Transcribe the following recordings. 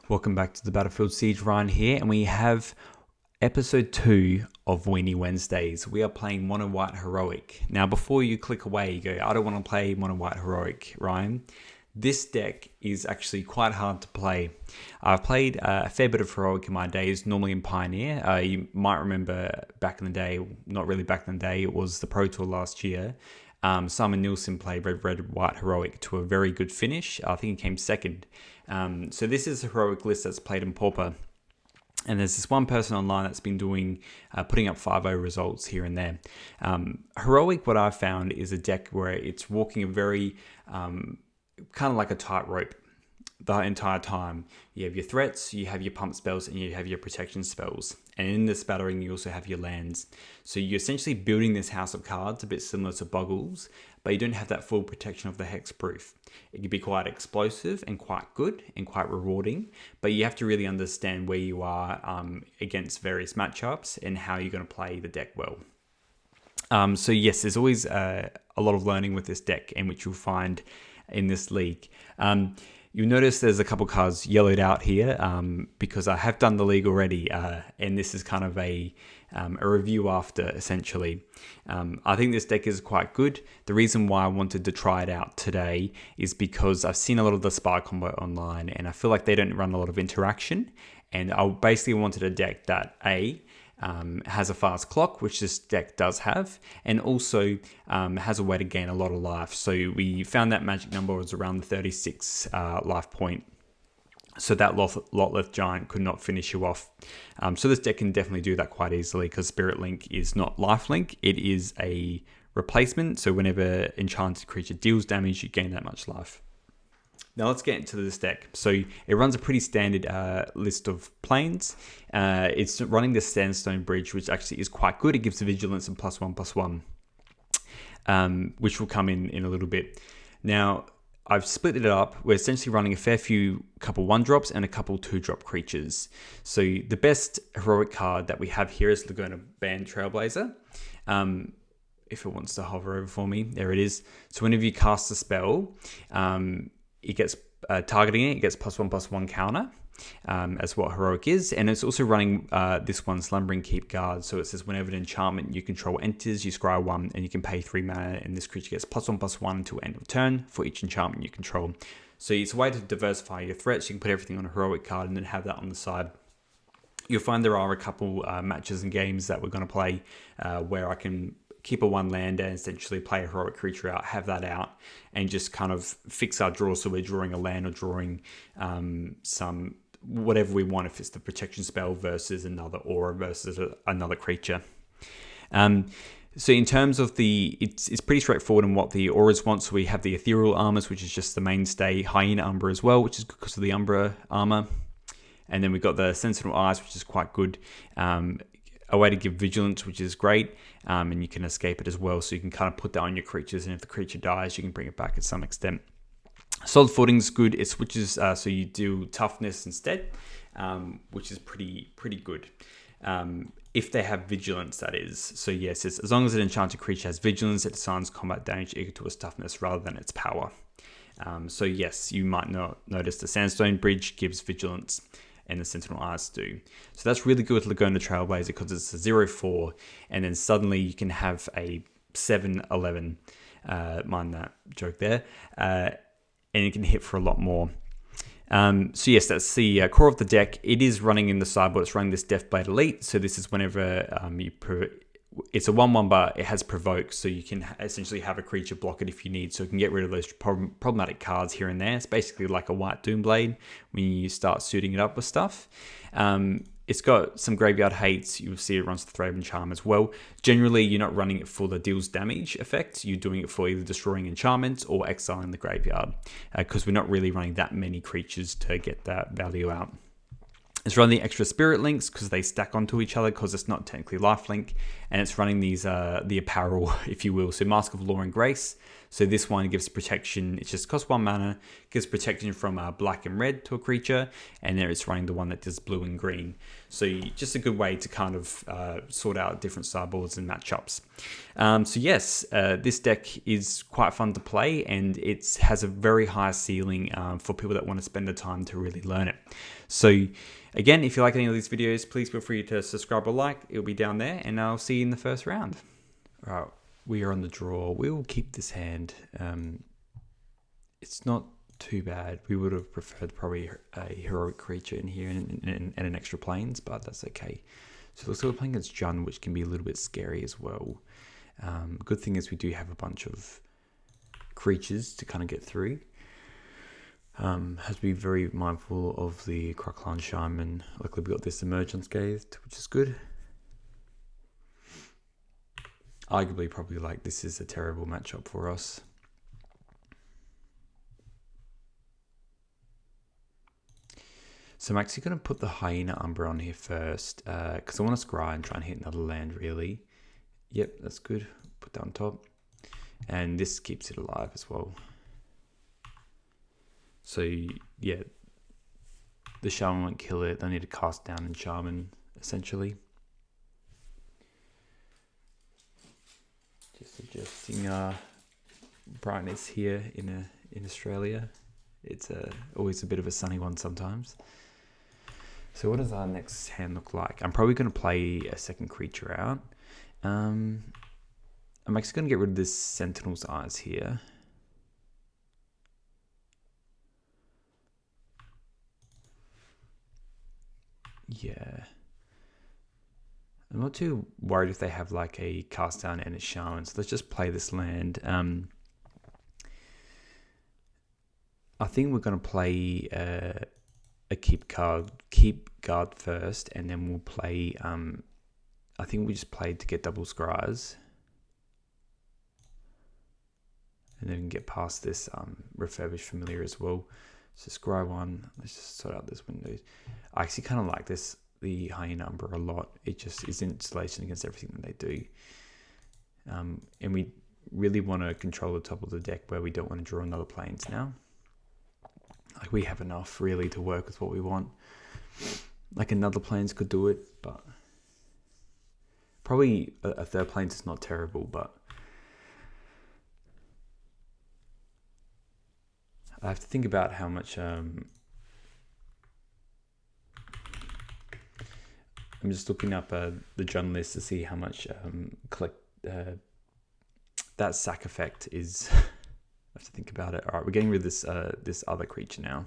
Welcome back to the Battlefield Siege. Ryan here, and we have episode 2 of Weenie Wednesdays. We are playing Mono White Heroic. Now, before you click away, you go, I don't want to play Mono White Heroic, Ryan. This deck is actually quite hard to play. I've played a fair bit of Heroic in my days, normally in Pioneer. You might remember back in the day, not really back in the day, it was the Pro Tour last year. Simon Nielsen played Red, White Heroic to a very good finish. I think he came second. So this is a Heroic list that's played in Pauper. And there's this one person online that's been doing, putting up 5-0 results here and there. Heroic, what I've found, is a deck where it's walking a very, kind of like a tightrope the entire time. You have your threats, you have your pump spells, and you have your protection spells. And in the spattering, you also have your lands. So you're essentially building this house of cards a bit similar to Boggles, but you don't have that full protection of the hexproof. It can be quite explosive and quite good and quite rewarding, but you have to really understand where you are against various matchups and how you're going to play the deck well. So yes, there's always a lot of learning with this deck, and which you'll find in this league. You'll notice there's a couple cards yellowed out here because I have done the league already, and this is kind of a review after, essentially. I think this deck is quite good. The reason why I wanted to try it out today is because I've seen a lot of the Spy combo online, and I feel like they don't run a lot of interaction, and I basically wanted a deck that has a fast clock, which this deck does have, and also has a way to gain a lot of life. So we found that magic number was around the 36 life point. So that Lotleth Giant could not finish you off. So this deck can definitely do that quite easily, because Spirit Link is not lifelink. It is a replacement. So whenever enchanted creature deals damage, you gain that much life. Now let's get into this deck. So it runs a pretty standard list of planes. It's running the Sandstone Bridge, which actually is quite good. It gives the Vigilance and +1/+1, which will come in a little bit. Now, I've split it up. We're essentially running a fair few couple 1-drops and a couple 2-drop creatures. So the best Heroic card that we have here is Laguna Band Trailblazer. If it wants to hover over for me, there it is. So whenever you cast a spell, it gets targeting it gets +1/+1 counter, as what Heroic is. And it's also running this one, Slumbering Keep Guard. So it says whenever an enchantment you control enters, you scry 1 and you can pay 3 mana, and this creature gets +1/+1 until end of turn for each enchantment you control. So it's a way to diversify your threats. You can put everything on a Heroic card and then have that on the side. You'll find there are a couple matches and games that we're going to play where I can keep a 1 lander and essentially play a Heroic creature out, have that out, and just kind of fix our draw. So we're drawing a land or drawing some whatever we want, if it's the protection spell versus another aura versus another creature. So in terms of it's pretty straightforward in what the auras want. So we have the Ethereal Armors, which is just the mainstay, Hyena Umbra as well, which is good because of the Umbra armor. And then we've got the Sentinel Eyes, which is quite good. A way to give Vigilance, which is great, and you can escape it as well. So you can kind of put that on your creatures, and if the creature dies, you can bring it back at some extent. Solid Footing is good. It switches, so you do Toughness instead, which is pretty good. If they have Vigilance, that is. So yes, as long as an enchanted creature has Vigilance, it assigns combat damage equal to its Toughness rather than its power. So yes, you might not notice the Sandstone Bridge gives Vigilance, and the Sentinel Eyes do. So that's really good with Laguna Trailblazer because it's a 0/4, and then suddenly you can have a 7/11. Mind that joke there. And it can hit for a lot more. So yes, that's the core of the deck. It is running in the sideboard. It's running this Deathblade Elite. So this is whenever it's a 1/1, but it has Provoke, so you can essentially have a creature block it if you need. So you can get rid of those problematic cards here and there. It's basically like a white Doomblade when you start suiting it up with stuff. It's got some graveyard hates. You'll see it runs the Thraben Charm as well. Generally, you're not running it for the deals damage effect. You're doing it for either destroying enchantments or exiling the graveyard, because we're not really running that many creatures to get that value out. It's running the extra Spirit Links because they stack onto each other, because it's not technically lifelink, and it's running these the apparel, if you will. So Mask of Law and Grace. So this one gives protection. It just costs 1 mana, gives protection from black and red to a creature, and there it's running the one that does blue and green. So just a good way to kind of sort out different sideboards and matchups. So yes, this deck is quite fun to play, and it has a very high ceiling for people that want to spend the time to really learn it. So again, if you like any of these videos, please feel free to subscribe or like. It'll be down there, and I'll see you in the first round. All right, we are on the draw. We will keep this hand. It's not too bad. We would have preferred probably a heroic creature in here and an extra planes, but that's okay. So it looks like we're playing against Jun, which can be a little bit scary as well. Good thing is we do have a bunch of creatures to kind of get through. Has to be very mindful of the Croclan Shaman. Luckily we got this Emerge Unscathed, which is good. Arguably probably like this is a terrible matchup for us. So I'm actually going to put the Hyena Umbra on here first, because I want to scry and try and hit another land really. Yep, that's good. Put that on top. And this keeps it alive as well. So yeah, the Shaman won't kill it. They need to cast down and Shaman, essentially. Just adjusting brightness here in Australia. It's always a bit of a sunny one sometimes. So what does our next hand look like? I'm probably going to play a second creature out. I'm actually going to get rid of this Sentinel's Eyes here. Yeah. I'm not too worried if they have like a cast down and a Shaman. So let's just play this land. I think we're going to play a keep guard first, and then we'll play. I think we just played to get double scries, and then we can get past this refurbished familiar as well. So scry 1. Let's just sort out this window. I actually kind of like this, the Hyena Umbra, a lot. It just is insulation against everything that they do. And we really want to control the top of the deck where we don't want to draw another planes now. Like we have enough really to work with what we want. Like another planes could do it, but probably a third planes is not terrible, but I have to think about how much I'm just looking up the Jun list to see how much that sack effect is. I have to think about it. All right, we're getting rid of this this other creature now.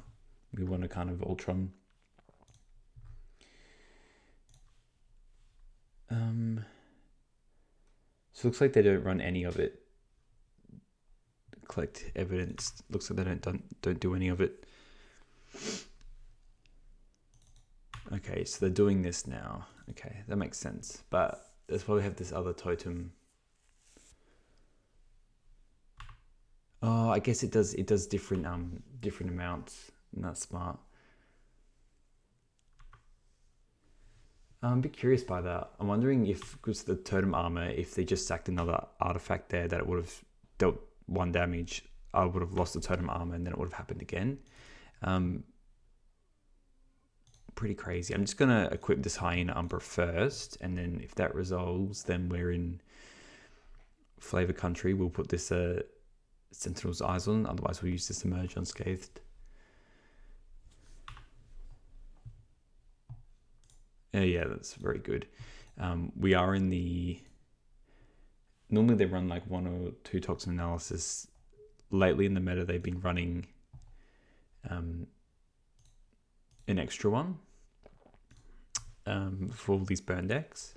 We want to kind of Ultron. So it looks like they don't run any of it. Collect evidence. Looks like they don't do any of it. Okay, so they're doing this now. Okay, that makes sense. But that's why we have this other totem. Oh, I guess it does different amounts, and that's smart. I'm a bit curious by that. I'm wondering if, because the totem armor, if they just sacked another artifact there, that it would have dealt 1 damage. I would have lost the totem armor, and then it would have happened again. Pretty crazy. I'm just gonna equip this Hyena Umbra first, and then if that resolves, then we're in Flavor Country. We'll put this Sentinel's Eyes on. Otherwise, we'll use this Emerge Unscathed. Yeah, that's very good. We are in the... Normally they run like 1 or 2 toxin analysis. Lately in the meta, they've been running an extra one for all these burn decks,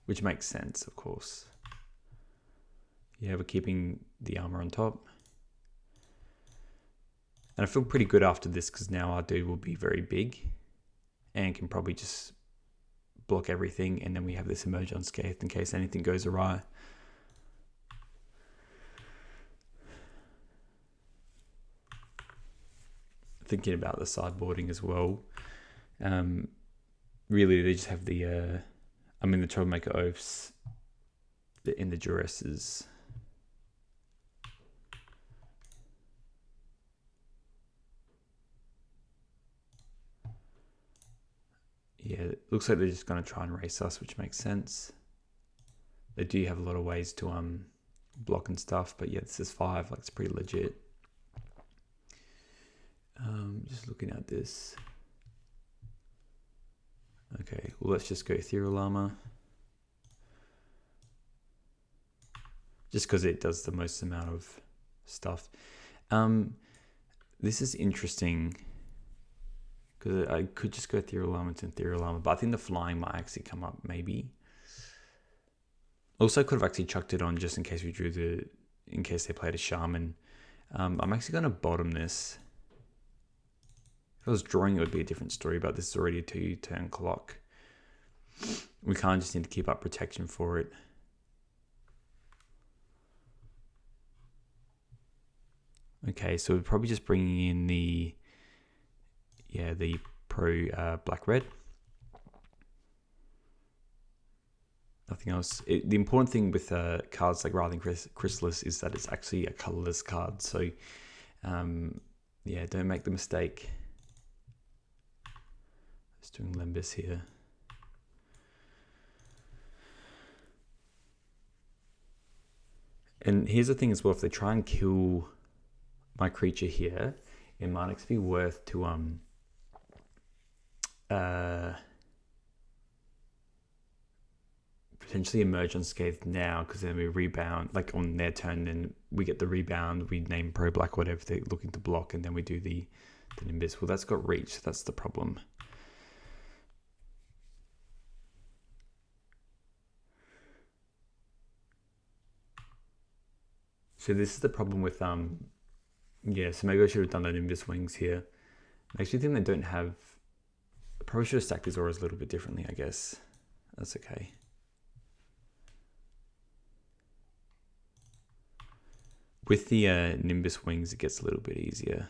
which makes sense, of course. Yeah, we're keeping the armor on top. And I feel pretty good after this, because now our dude will be very big and can probably just block everything, and then we have this Emerge Unscathed in case anything goes awry. Thinking about the sideboarding as well. Really, they just have the the Troublemaker Oaths in the Duresses. Yeah, it looks like they're just going to try and race us, which makes sense. They do have a lot of ways to block and stuff, but yeah, this is 5. Like, it's pretty legit. Just looking at this. Okay, well, let's just go Ethereal Armor. Just because it does the most amount of stuff. This is interesting, because I could just go Ethereal Armor to Ethereal Armor, but I think the flying might actually come up, maybe. Also, could have actually chucked it on just in case we drew in case they played a Shaman. I'm actually going to bottom this. If I was drawing, it would be a different story, but this is already a 2-turn clock. We can't just need to keep up protection for it. Okay, so we're probably just bringing in the pro black-red. Nothing else. The important thing with cards like Writhing Chrysalis is that it's actually a colorless card. So, yeah, don't make the mistake. Just doing Lembas here. And here's the thing as well, if they try and kill my creature here, it might actually be worth to potentially emerge unscathed now, because then we rebound, like on their turn, then we get the rebound, we name pro black, whatever they're looking to block, and then we do the Nimbus. Well, that's got reach, so that's the problem. So this is the problem with yeah, so maybe I should have done the Nimbus Wings here. I actually think they don't have, I probably should have stacked these auras a little bit differently, I guess. That's okay. With the Nimbus Wings, it gets a little bit easier.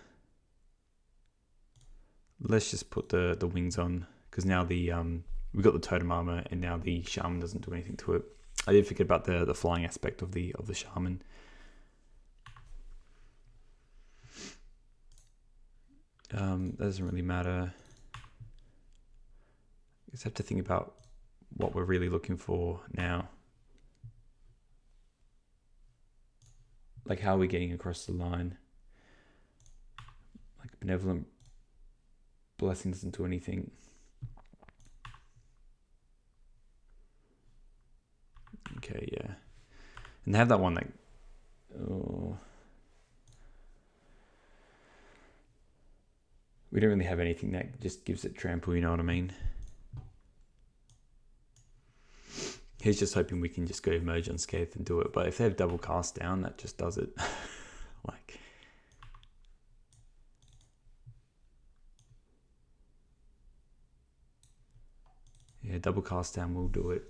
Let's just put the wings on, because now the we've got the totem armor, and now the shaman doesn't do anything to it. I did forget about the flying aspect of the shaman. That doesn't really matter. I just have to think about what we're really looking for now. Like, how are we getting across the line? Like, Benevolent Blessing doesn't do anything. Okay, yeah. And they have that one, like, oh, we don't really have anything that just gives it trample, you know what I mean? He's just hoping we can just go Emerge Unscathed and do it. But if they have double cast down, that just does it. Like, yeah, double cast down will do it.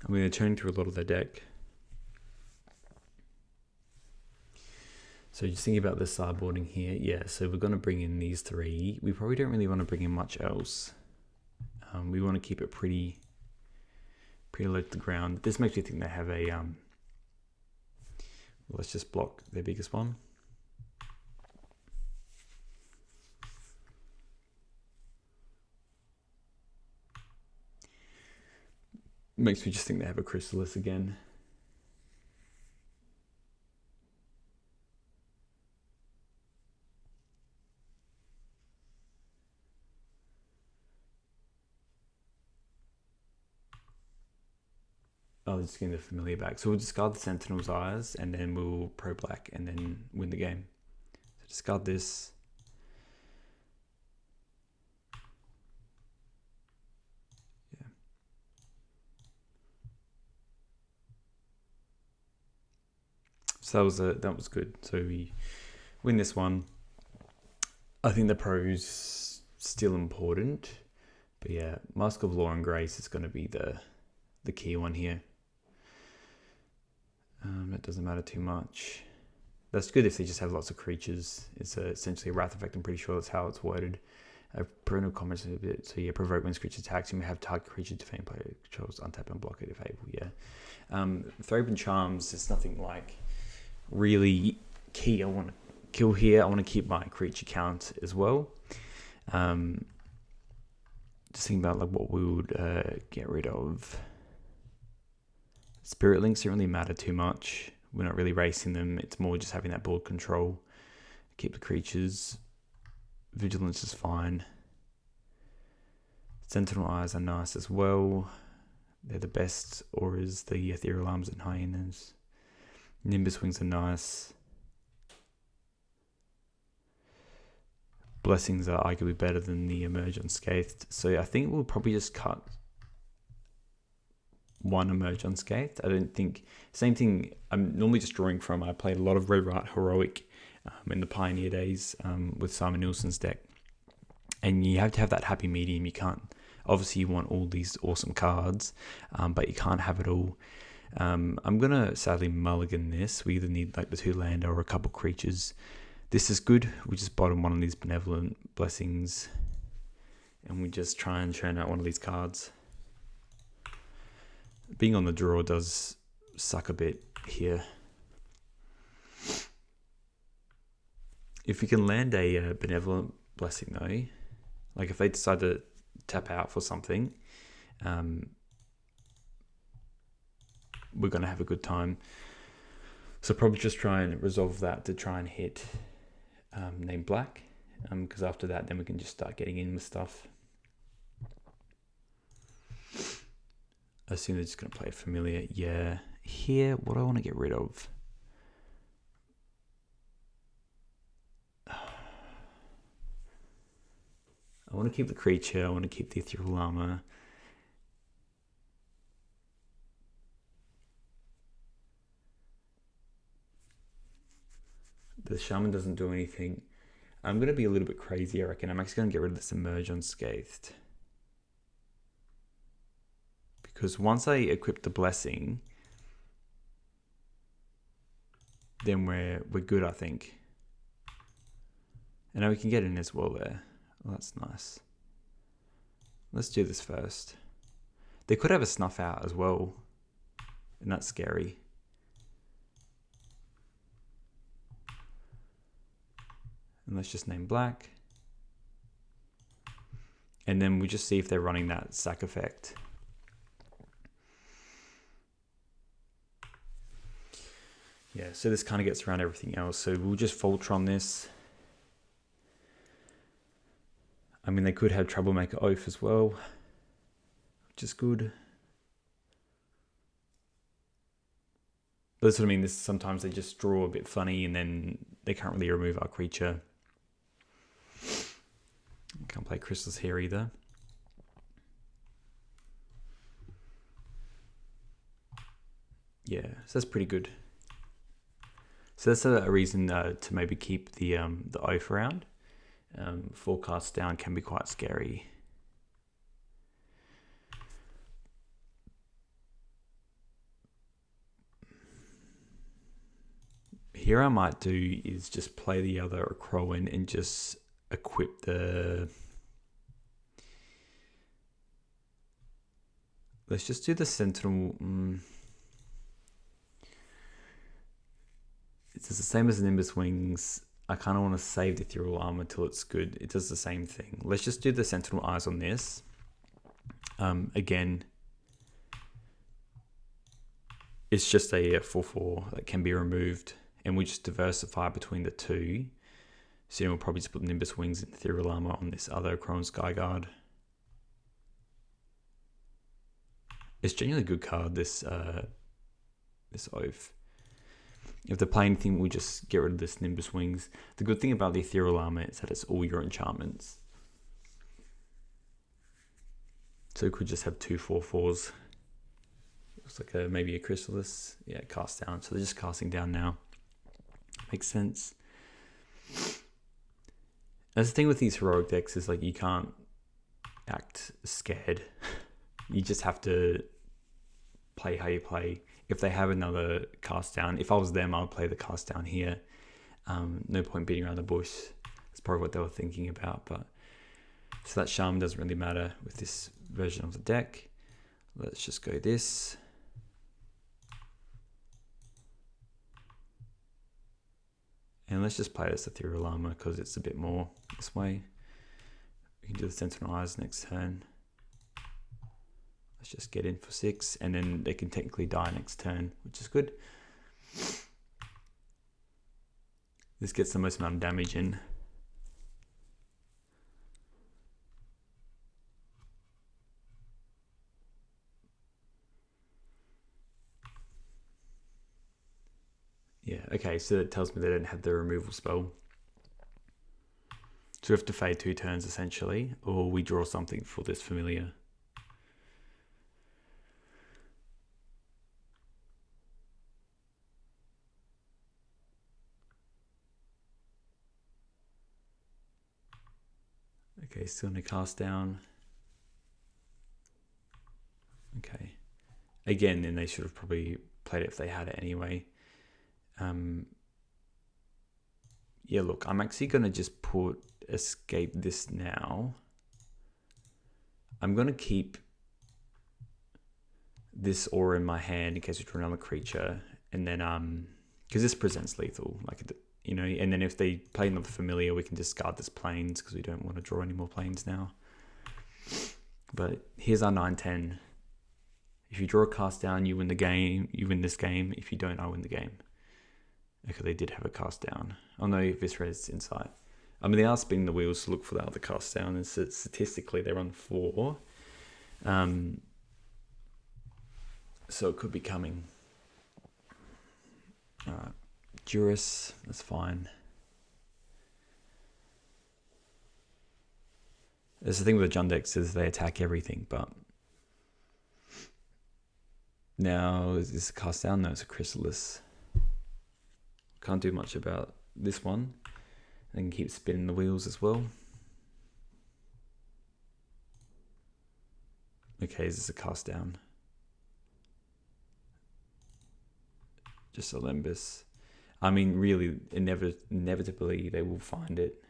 I'm going to turn through a lot of the deck. So just thinking about the sideboarding here, yeah, so we're going to bring in these 3. We probably don't really want to bring in much else. We want to keep it pretty low to the ground. This makes me think they have a, well, let's just block their biggest one. Makes me just think they have a Chrysalis again. Oh, just getting the familiar back. So we'll discard the Sentinel's Eyes, and then we'll pro black, and then win the game. So discard this. Yeah. So that was good. So we win this one. I think the pro's still important, but yeah, Mask of Law and Grace is going to be the key one here. It doesn't matter too much. That's good if they just have lots of creatures. It's essentially a Wrath effect. I'm pretty sure that's how it's worded. Parental comments a bit. So yeah, provoke when creature attacks. You may have target creature defend player controls, untap and block it if able. Yeah. Throw Open Charms is nothing like really key. I want to kill here. I want to keep my creature count as well. Just thinking about like what we would get rid of. Spirit links don't really matter too much. We're not really racing them. It's more just having that board control. Keep the creatures. Vigilance is fine. Sentinel Eyes are nice as well. They're the best auras, the Ethereal Arms and Hyenas. Nimbus Wings are nice. Blessings are arguably better than the Emerge Unscathed. So I think we'll probably just cut one Emerge Unscathed. I don't think... Same thing I'm normally just drawing from. I played a lot of Red White Heroic in the Pioneer days with Simon Nielsen's deck. And you have to have that happy medium. You can't... Obviously, you want all these awesome cards, but you can't have it all. I'm going to sadly mulligan this. We either need like the 2 land or a couple creatures. This is good. We just bottom one of these Benevolent Blessings. And we just try and churn out one of these cards. Being on the draw does suck a bit here. If we can land a Benevolent Blessing though, like if they decide to tap out for something, we're going to have a good time. So probably just try and resolve that to try and hit name black, because after that then we can just start getting in with stuff. I assume they're just going to play familiar. Yeah. Here, what do I want to get rid of? I want to keep the creature. I want to keep the Ethereal Armor. The Shaman doesn't do anything. I'm going to be a little bit crazy, I reckon. I'm actually going to get rid of this Emerge Unscathed. Because once I equip the Blessing, then we're good, I think. And now we can get in as well there. Well, that's nice. Let's do this first. They could have a Snuff Out as well. And that's scary. And let's just name black. And then we just see if they're running that sack effect. Yeah, so this kind of gets around everything else. So we'll just Voltron this. I mean, they could have Troublemaker Oath as well, which is good. But that's what I mean. This sometimes they just draw a bit funny and then they can't really remove our creature. Can't play Crystals here either. Yeah, so that's pretty good. So that's a reason to maybe keep the Oath around. Forecast down can be quite scary. Here I might do is just play the other Crowan and just equip the... Let's just do the Sentinel. It's the same as the Nimbus Wings. I kind of want to save the Ethereal Armor till it's good. It does the same thing. Let's just do the Sentinel Eyes on this. Again, it's just a 4/4 that can be removed. And we just diversify between the two. So we'll probably just put Nimbus Wings and Ethereal Armor on this other Crowan Skyguard. It's genuinely a good card, this Oath. If they're playing anything, we just get rid of this Nimbus Wings. The good thing about the Ethereal Armor is that it's all your enchantments. So we could just have 2 4/4s. Looks like maybe a Chrysalis. Yeah, cast down. So they're just casting down now. Makes sense. That's the thing with these heroic decks is like you can't act scared. You just have to play how you play. If they have another cast down, if I was them, I would play the cast down here. No point beating around the bush. That's probably what they were thinking about. But so that Shaman doesn't really matter with this version of the deck. Let's just go this. And let's just play this Ethereal Armor because it's a bit more this way. We can do the Sentinel Eyes next turn. Let's just get in for 6, and then they can technically die next turn, which is good. This gets the most amount of damage in. Yeah, okay, so that tells me they don't have the removal spell. So we have to fade 2 turns essentially, or we draw something for this familiar. Okay, still in a cast down. Okay. Again, then they should have probably played it if they had it anyway. Yeah, look, I'm actually going to just put escape this now. I'm going to keep this aura in my hand in case we draw another creature. And then, because this presents lethal, like, you know, and then if they play another familiar, we can discard this planes because we don't want to draw any more planes now. But here's our 9-10. If you draw a cast down, you win the game. You win this game. If you don't, I win the game. Okay, they did have a cast down. Oh no, Viscer's Insight. I mean, they are spinning the wheels to look for the other cast down, and so statistically they're on 4. So it could be coming. Alright, Juris, that's fine. There's the thing with the Jund decks is they attack everything, but now is this a cast down? No, it's a Chrysalis. Can't do much about this one. And keep spinning the wheels as well. Okay, is this a cast down? Just a Lembus. I mean, really, inevitably they will find it.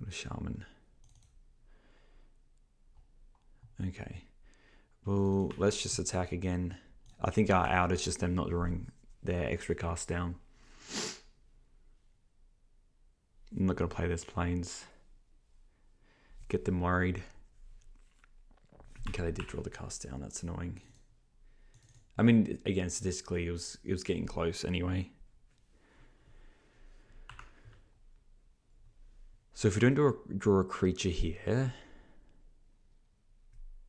A Shaman. Okay. Well, let's just attack again. I think our out is just them not drawing their extra cast down. I'm not going to play this planes. Get them worried. Okay, they did draw the cast down. That's annoying. I mean, again, statistically, it was getting close anyway. So if we don't draw a creature here,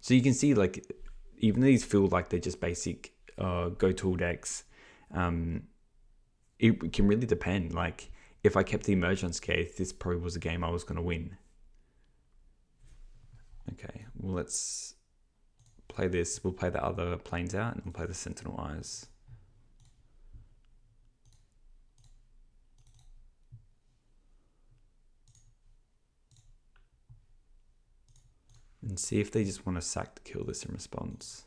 so you can see like even these feel like they're just basic go tool decks. It can really depend. Like if I kept the Emerge Unscathed, this probably was a game I was going to win. Okay, well let's play this. We'll play the other planes out and we'll play the Sentinel Eyes. And see if they just want to sack to kill this in response.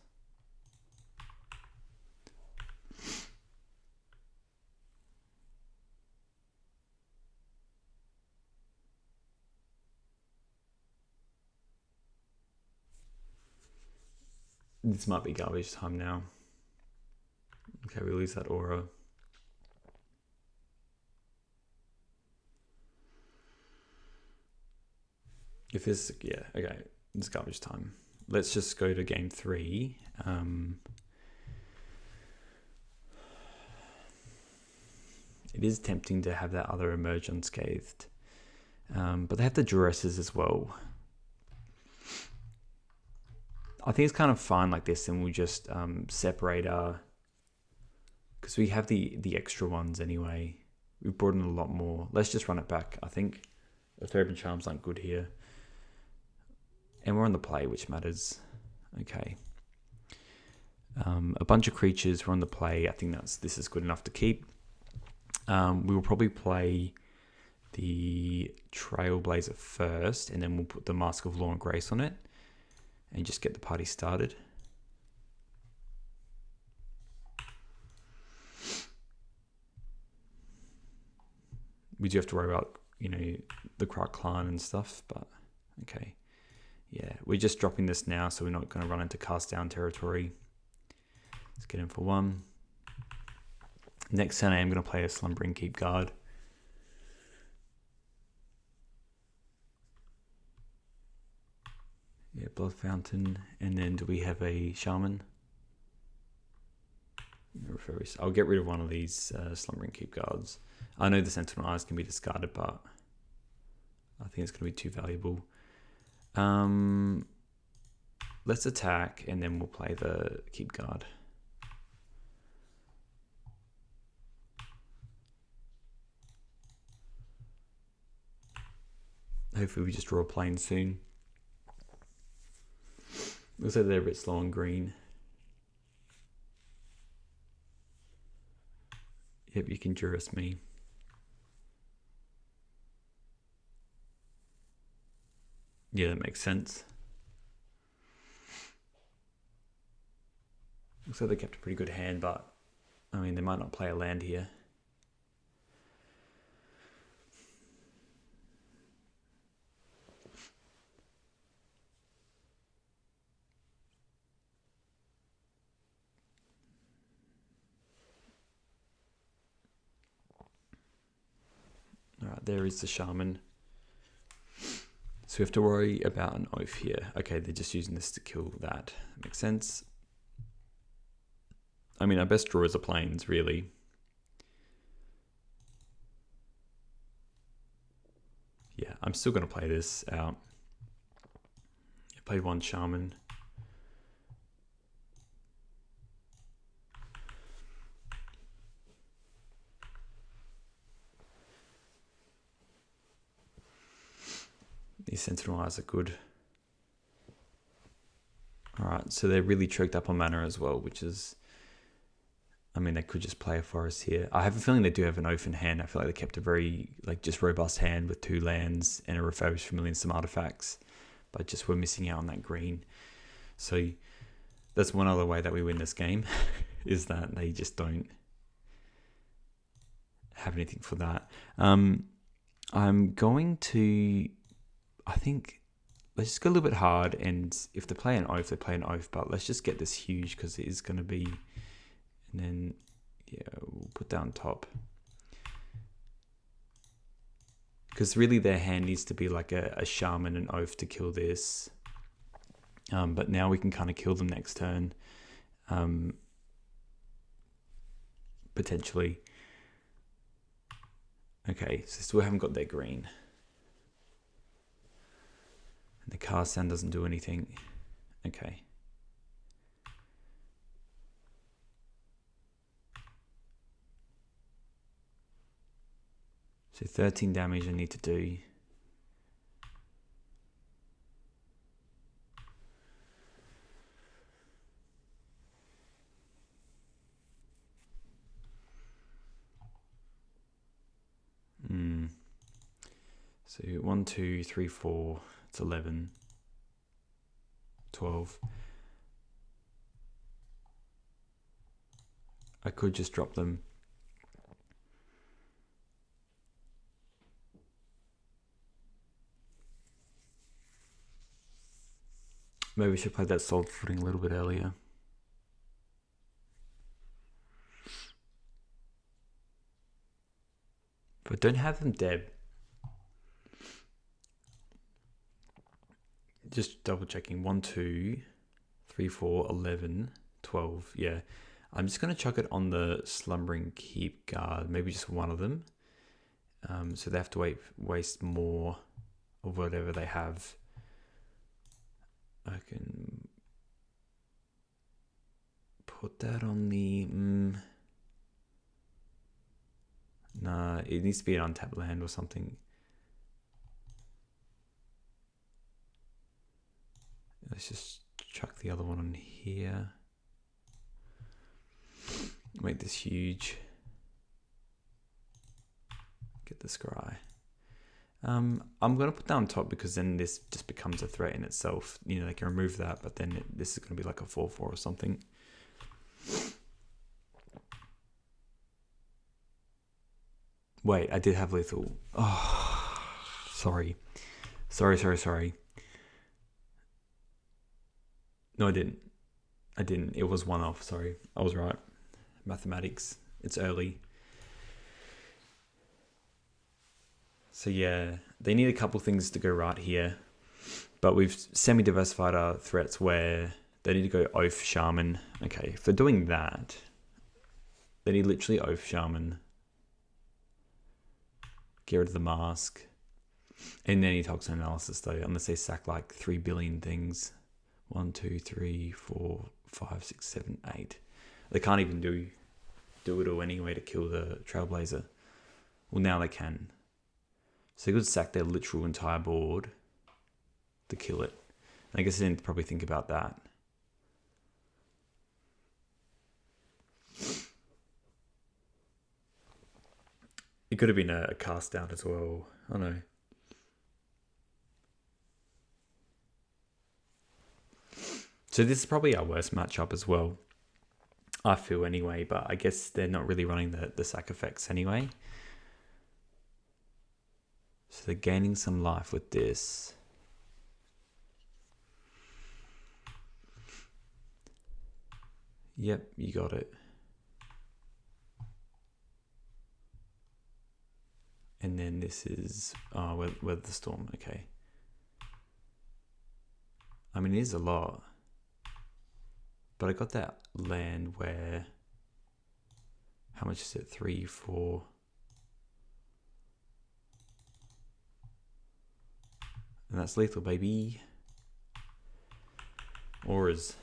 This might be garbage time now. Okay, we lose that aura. If this, yeah, okay, it's garbage time. Let's just go to game 3. It is tempting to have that other Emerge Unscathed. But they have the Duresses as well. I think it's kind of fine like this, and we'll just separate our... Because we have the extra ones anyway. We've brought in a lot more. Let's just run it back, I think. The Therapin Charms aren't good here. And we're on the play, which matters. Okay. A bunch of creatures, we're on the play. I think this is good enough to keep. We will probably play the Trailblazer first, and then we'll put the Mask of Law and Grace on it. And just get the party started. We do have to worry about, you know, the Krak Clan and stuff, but okay. Yeah, we're just dropping this now, so we're not going to run into cast down territory. Let's get in for 1. Next turn I am going to play a Slumbering Keep Guard. Yeah, Blood Fountain. And then do we have a Shaman? I'll get rid of one of these Slumbering Keep Guards. I know the Sentinel Eyes can be discarded, but I think it's going to be too valuable. Let's attack, and then we'll play the Keep Guard. Hopefully we just draw a plane soon. Looks like they're a bit slow on green. Yep, you can Juris me. Yeah, that makes sense. Looks like they kept a pretty good hand, but I mean, they might not play a land here. Alright, there is the Shaman. So we have to worry about an Oath here. Okay, they're just using this to kill that. Makes sense. I mean, our best drawers are planes, really. Yeah, I'm still going to play this out. I played one Shaman. These Sentinel Eyes are good. Alright, so they're really choked up on mana as well, which is... I mean, they could just play a forest here. I have a feeling they do have an Oath in hand. I feel like they kept a very, just robust hand with 2 lands and a Refurbished Familiar and some artifacts. But just we're missing out on that green. So that's one other way that we win this game, is that they just don't have anything for that. I'm going to... I think let's just go a little bit hard, and if they play an Oath, they play an Oath, but let's just get this huge because it is going to be... And then, yeah, we'll put that on top. Because really their hand needs to be like a Shaman and Oath to kill this. But now we can kind of kill them next turn. Potentially. Okay, so still haven't got their green. And the cast sound doesn't do anything. Okay. So 13 damage I need to do. So 1, 2, 3, 4, it's 11, 12. I could just drop them. Maybe we should play that Solid Footing a little bit earlier. But don't have them dead. Just double checking. 1, 2, 3, 4, 11, 12. Yeah. I'm just going to chuck it on the Slumbering Keep Guard. Maybe just one of them. So they have to waste more of whatever they have. I can put that on the... Nah, it needs to be an untapped land or something. Let's just chuck the other one on here. Make this huge. Get the scry. I'm going to put that on top because then this just becomes a threat in itself. You know, they can remove that, but then this is going to be like a 4/4 or something. Wait, I did have lethal. Oh, sorry. Sorry. No, I didn't. It was 1 off, sorry. I was right. Mathematics. It's early. So yeah, they need a couple things to go right here. But we've semi-diversified our threats where they need to go Oath Shaman. Okay, for doing that, they need literally Oath Shaman. Get rid of the mask. And then he toxin analysis though, unless they sack like 3 billion things. 1, 2, 3, 4, 5, 6, 7, 8. They can't even do it all anyway to kill the Trailblazer. Well, now they can. So they could sack their literal entire board to kill it. And I guess they didn't probably think about that. It could have been a cast out as well. I know. So this is probably our worst matchup as well. I feel anyway, but I guess they're not really running the sack effects anyway. So they're gaining some life with this. Yep, you got it. And then this is Weather the Storm. Okay. I mean, it is a lot. But I got that land where... How much is it? 3, 4... And that's lethal, baby. Auras.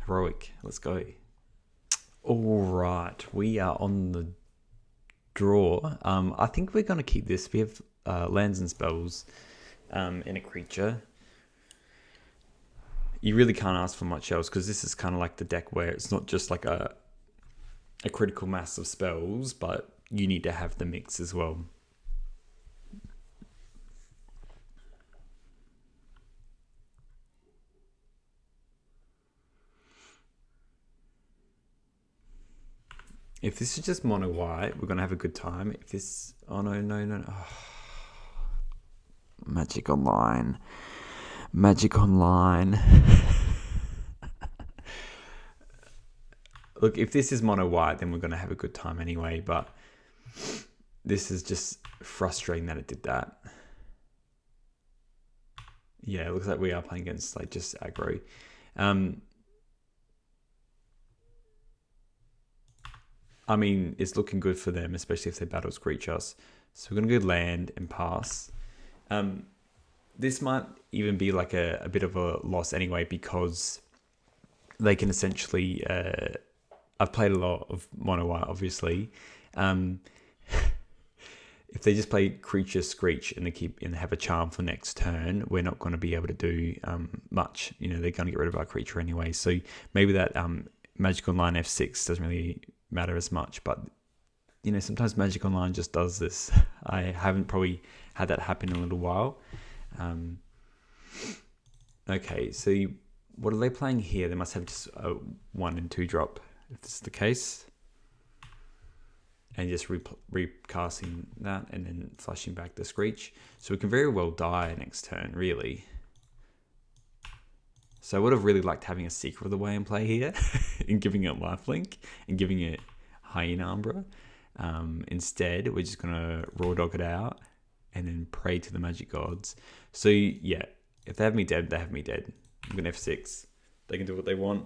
Heroic. Let's go. Alright. We are on the draw. I think we're going to keep this. We have lands and spells in a creature. You really can't ask for much else because this is kind of like the deck where it's not just like a critical mass of spells, but you need to have the mix as well. If this is just mono white, we're going to have a good time. If this... Oh, no. Oh. Magic Online. Look, if this is mono white, then we're going to have a good time anyway. But this is just frustrating that it did that. Yeah, it looks like we are playing against like just aggro. I mean, it's looking good for them, especially if they battle Screech us. So we're going to go land and pass. This might even be like a bit of a loss anyway, because they can essentially... I've played a lot of mono white, obviously. If they just play creature Screech and they have a charm for next turn, we're not going to be able to do much. You know, they're going to get rid of our creature anyway. So maybe that Magic Online F6 doesn't really matter as much, but you know, sometimes Magic Online just does this. I haven't probably had that happen in a little while. Okay, so what are they playing here? They must have just a 1 and 2 drop, if this is the case, and just recasting that and then flashing back the Screech. So we can very well die next turn, really. So I would have really liked having a Secret of the Way in play here and giving it lifelink and giving it Hyena Umbra. Instead, we're just going to raw dog it out and then pray to the magic gods. So yeah, if they have me dead, they have me dead. I'm going to F6. They can do what they want.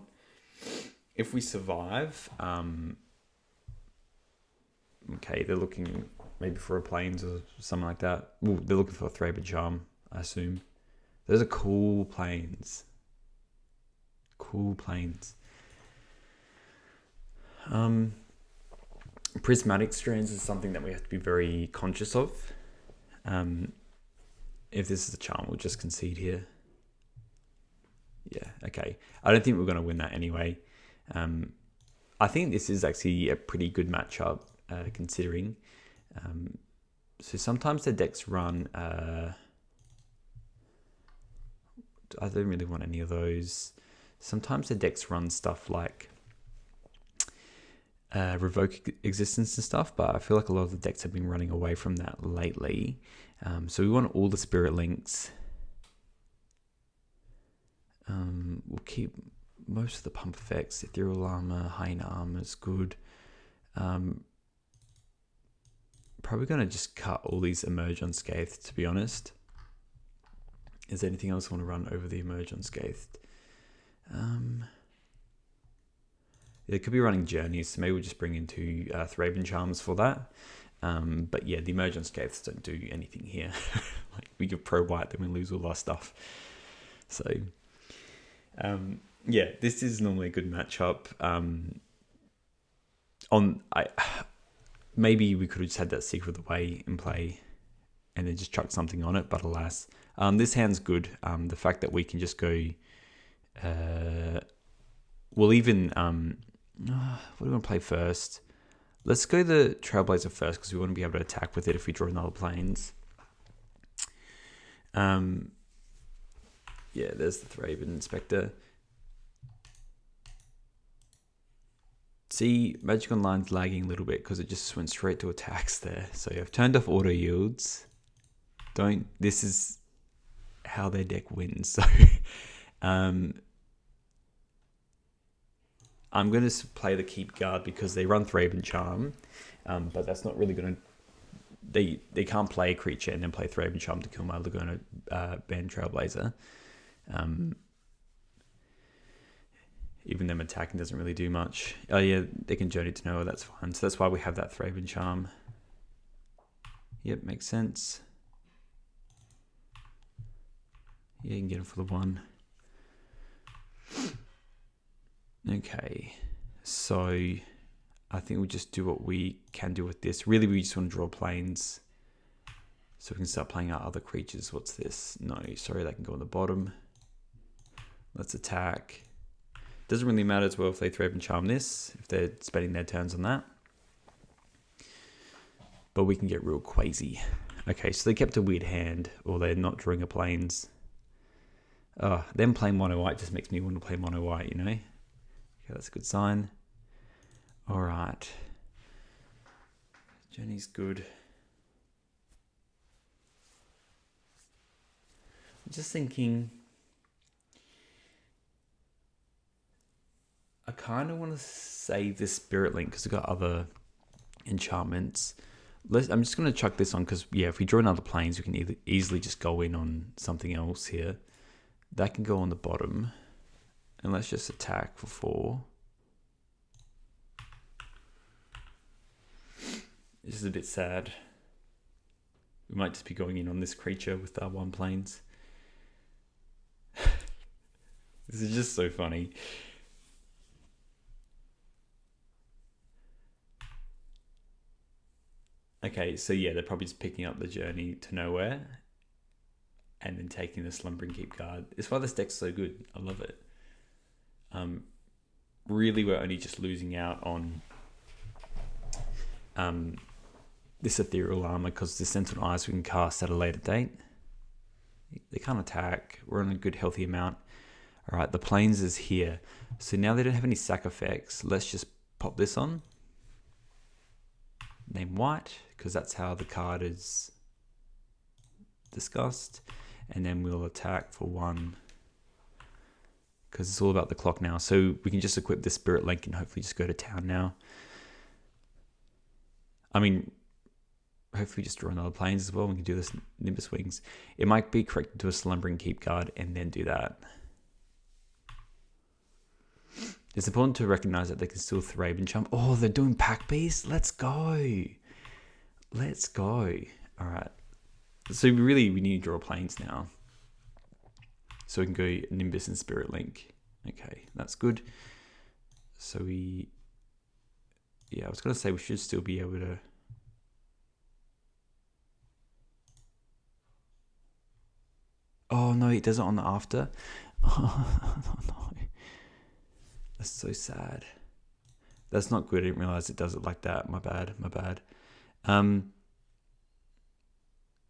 If we survive, okay, they're looking maybe for a Plains or something like that. Well, they're looking for a Thraber Charm, I assume. Those are cool Plains. Prismatic Strands is something that we have to be very conscious of. If this is a charm, we'll just concede here. Yeah, okay. I don't think we're going to win that anyway. I think this is actually a pretty good matchup, considering. So sometimes the decks run... I don't really want any of those. Sometimes the decks run stuff like Revoke Existence and stuff, but I feel like a lot of the decks have been running away from that lately. So we want all the Spirit Links. We'll keep most of the pump effects. Ethereal Armor, Hyena Armor is good. Probably going to just cut all these Emerge Unscathed, to be honest. Is there anything else I want to run over the Emerge Unscathed? It could be running Journeys, so maybe we'll just bring in 2 Thraben Charms for that. But yeah, the Emerge Unscathed don't do anything here. Like, we get pro white, then we lose all our stuff. So, yeah, this is normally a good matchup. Maybe we could have just had that Secret of the Way in play and then just chuck something on it, but alas. This hand's good. The fact that we can just go... we'll even... what do we want to play first? Let's go the Trailblazer first, because we want to be able to attack with it if we draw another planes. Yeah, there's the Thraben Inspector. See, Magic Online's lagging a little bit because it just went straight to attacks there. So I've turned off auto yields. This is how their deck wins. So I'm going to play the Keep Guard because they run Thraben Charm, but that's not really going to... They can't play a creature and then play Thraben Charm to kill my Laguna ban Trailblazer. Even them attacking doesn't really do much. Oh yeah, they can Journey to Nowhere, that's fine. So that's why we have that Thraben Charm. Yep, makes sense. Yeah, you can get it for the 1. Okay, so I think we'll just do what we can do with this. Really, we just want to draw planes so we can start playing out other creatures. What's this? No, sorry, that can go on the bottom. Let's attack. Doesn't really matter as well if they Thraben Charm this, if they're spending their turns on that. But we can get real crazy. Okay, so they kept a weird hand, or they're not drawing a planes. Them playing mono white just makes me want to play mono white, you know? Okay, that's a good sign. Alright. Journey's good. I'm just thinking... I kind of want to save this Spirit Link because we've got other enchantments. I'm just going to chuck this on because, yeah, if we draw another planes, we can easily just go in on something else here. That can go on the bottom. And let's just attack for 4. This is a bit sad. We might just be going in on this creature with our 1 planes. This is just so funny. Okay, so yeah, they're probably just picking up the Journey to Nowhere and then taking the Slumbering Keep Guard. It's why this deck's so good. I love it. Really, we're only just losing out on this Ethereal Armor because the Sentinel Eyes we can cast at a later date. They can't attack. We're on a good, healthy amount. All right, the Plains is here. So now they don't have any sack effects. Let's just pop this on. Name white, because that's how the card is discussed. And then we'll attack for 1. Because it's all about the clock now. So we can just equip the Spirit Link and hopefully just go to town now. I mean, hopefully just draw another planes as well. We can do this Nimbus Wings. It might be correct to do a Slumbering Keep Guard and then do that. It's important to recognize that they can still Thraben Charm. Oh, they're doing Pack Beast? Let's go. Let's go. All right. So we need to draw planes now. So we can go Nimbus and Spirit Link. Okay, that's good. So I was going to say we should still be able to... Oh, no, it does it on the after. Oh, no. That's so sad. That's not good. I didn't realize it does it like that. My bad.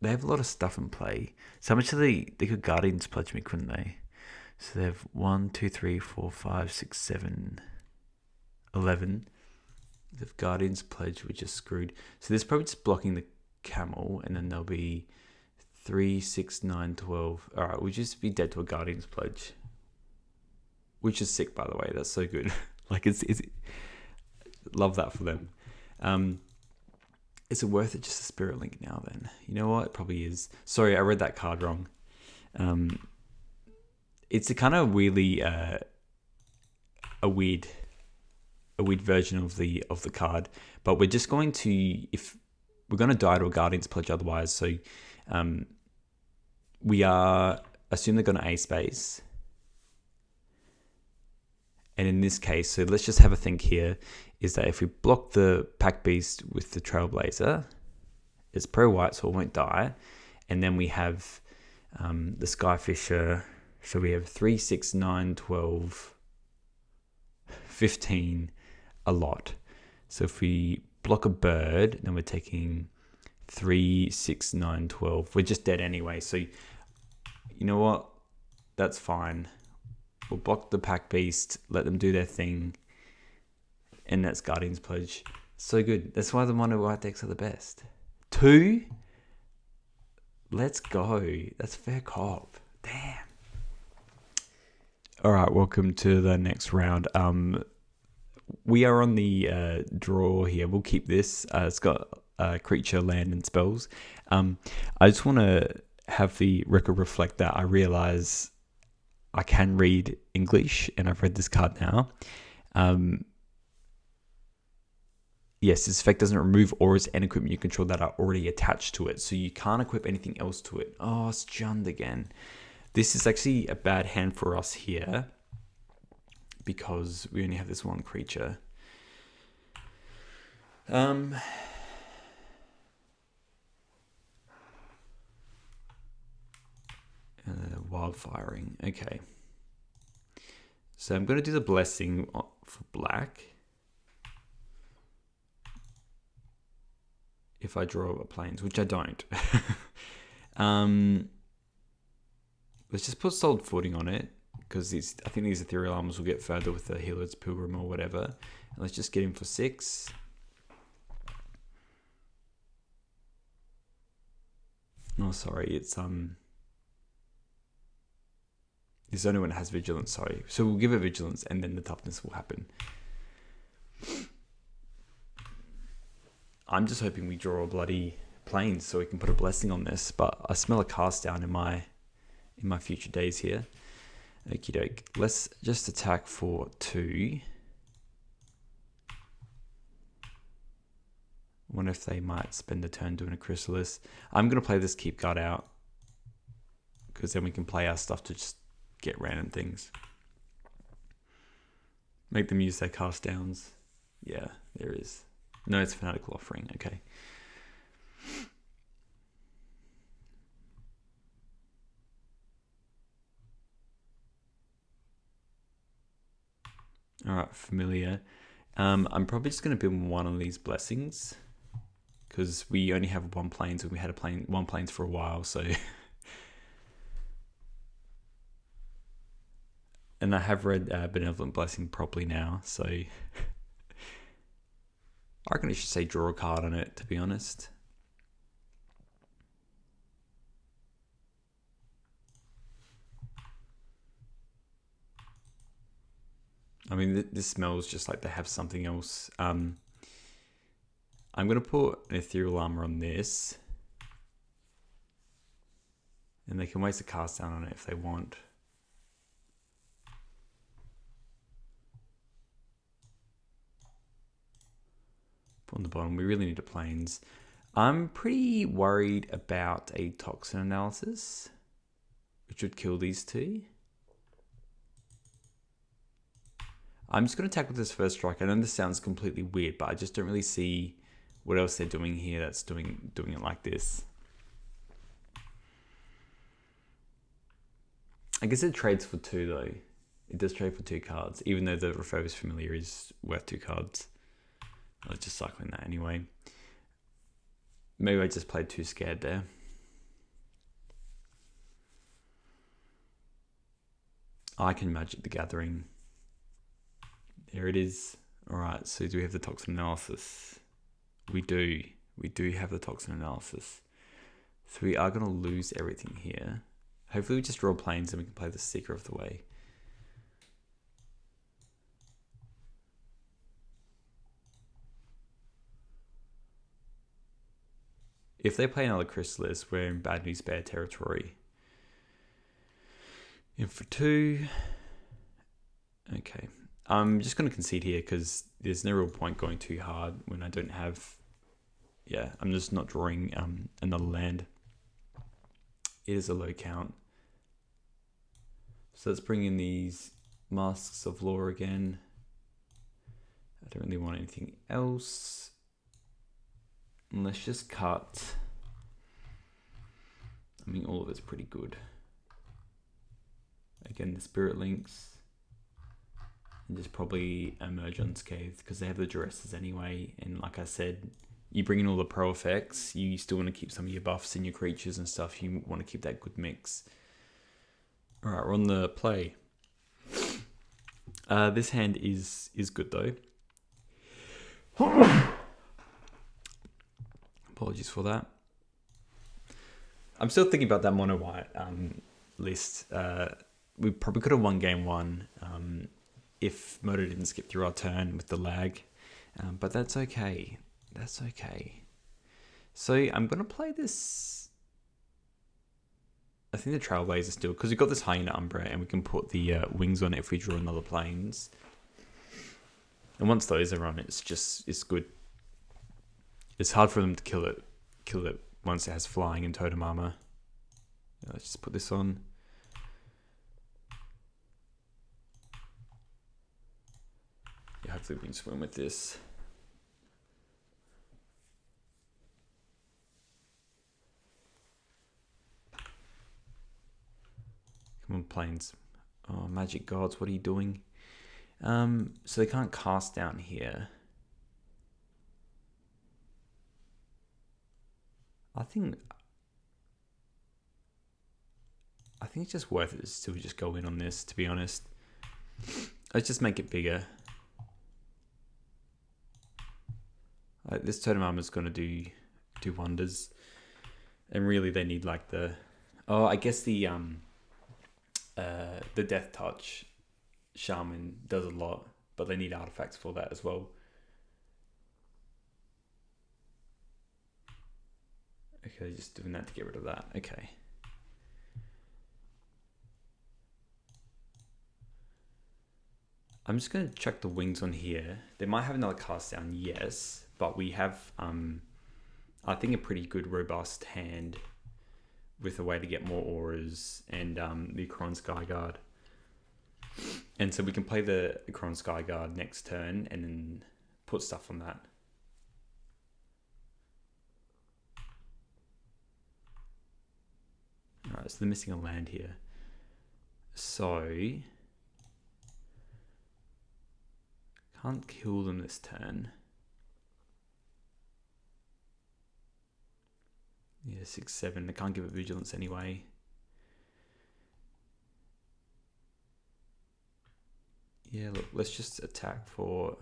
They have a lot of stuff in play. So how much they could Guardians pledge me, couldn't they? So they have 1, 2, 3, 4, 5, 6, 7, 11. If Guardians pledge, we're just screwed. So there's probably just blocking the camel, and then there'll be 3, 6, 9, 12. All right, we'll just be dead to a Guardians pledge. Which is sick, by the way. That's so good. Like, it's love that for them. Is it worth it just a Spirit Link now then? You know what? It probably is. Sorry, I read that card wrong. It's a kind of weirdly a weird version of the card, but we're just going to, if we're going to die to a Guardian's Pledge otherwise, so we are assume they're going to A space. And in this case, so let's just have a think here, is that if we block the Pack Beast with the Trailblazer, it's pro-white, so it won't die. And then we have the Skyfisher. So we have 3, 6, 9, 12, 15, a lot. So if we block a bird, then we're taking 3, 6, 9, 12. We're just dead anyway. So you know what? That's fine. We'll block the Pack Beast, let them do their thing, and that's Guardian's Pledge. So good. That's why the mono white decks are the best. 2? Let's go. That's fair cop. Damn. All right, welcome to the next round. We are on the draw here. We'll keep this. It's got creature, land, and spells. I just want to have the record reflect that I realize I can read English, and I've read this card now. Yes, this effect doesn't remove auras and equipment you control that are already attached to it, so you can't equip anything else to it. Oh, it's Jund again. This is actually a bad hand for us here because we only have this one creature. Wildfiring. Okay. So I'm going to do the blessing for black. If I draw a plains, which I don't. Let's just put solid footing on it, because I think these ethereal armors will get further with the Healer's Pilgrim or whatever. And let's just get him for 6. Oh, sorry, it's this only one has vigilance, sorry. So we'll give it vigilance and then the toughness will happen. I'm just hoping we draw a bloody plains so we can put a blessing on this, but I smell a cast down in my future days here. Okie doke. Let's just attack for 2. Wonder if they might spend a turn doing a Chrysalis. I'm going to play this Keep Guard out, because then we can play our stuff to just get random things. Make them use their cast downs. Yeah, there is. No, it's Fanatical Offering. Okay. All right, Familiar. I'm probably just going to build one of these blessings, because we only have one plains and we had one plains for a while, so. And I have read Benevolent Blessing properly now, so I reckon I should say draw a card on it, to be honest. I mean, this smells just like they have something else. I'm going to put an Ethereal Armor on this, and they can waste a cast down on it if they want. Put on the bottom. We really need a plains. I'm pretty worried about a Toxin Analysis, which would kill these 2. I'm just going to attack with this first strike. I know this sounds completely weird, but I just don't really see what else they're doing here that's doing it like this. I guess it trades for 2 though. It does trade for 2 cards, even though the Refurbished Familiar is worth 2 cards. Let's just cycling that anyway. Maybe I just played too scared there. I can Magic the Gathering. There it is. All right, so do we have the Toxin Analysis? We do. We do have the Toxin Analysis. So we are going to lose everything here. Hopefully we just draw plains and we can play the Seeker of the Way. If they play another Chrysalis, we're in bad news bear territory. In for 2. Okay. I'm just going to concede here because there's no real point going too hard when I don't have... Yeah, I'm just not drawing another land. It is a low count. So let's bring in these Masks of Law again. I don't really want anything else. And let's just cut. I mean, all of it's pretty good. Again, the Spirit Links. And just probably Emerge Unscathed because they have the Duresses anyway. And like I said, you bring in all the pro effects. You still want to keep some of your buffs in your creatures and stuff. You want to keep that good mix. All right, we're on the play. This hand is good though. Apologies for that. I'm still thinking about that mono white list. We probably could have won game 1 if Moto didn't skip through our turn with the lag. But that's okay. That's okay. So I'm going to play this. I think the Trailblazer still, because we've got this Hyena Umbra and we can put the wings on it if we draw another planes. And once those are on, it's good. It's hard for them to kill it once it has flying and totem armor. Let's just put this on. Yeah, hopefully we can swim with this. Come on, planes. Oh, magic gods, what are you doing? So they can't cast down here. I think it's just worth it to still just go in on this, to be honest. Let's just make it bigger. This totem armor is going to do wonders. And really they need like the... Oh, I guess the Death Touch Shaman does a lot, but they need artifacts for that as well. Okay, just doing that to get rid of that. Okay. I'm just going to check the wings on here. They might have another cast down, yes, but we have, I think, a pretty good robust hand with a way to get more auras and the Akron Skyguard. And so we can play the Akron Skyguard next turn and then put stuff on that. Alright, so they're missing a land here. So... can't kill them this turn. Yeah, 6/7. They can't give it vigilance anyway. Yeah, look, let's just attack for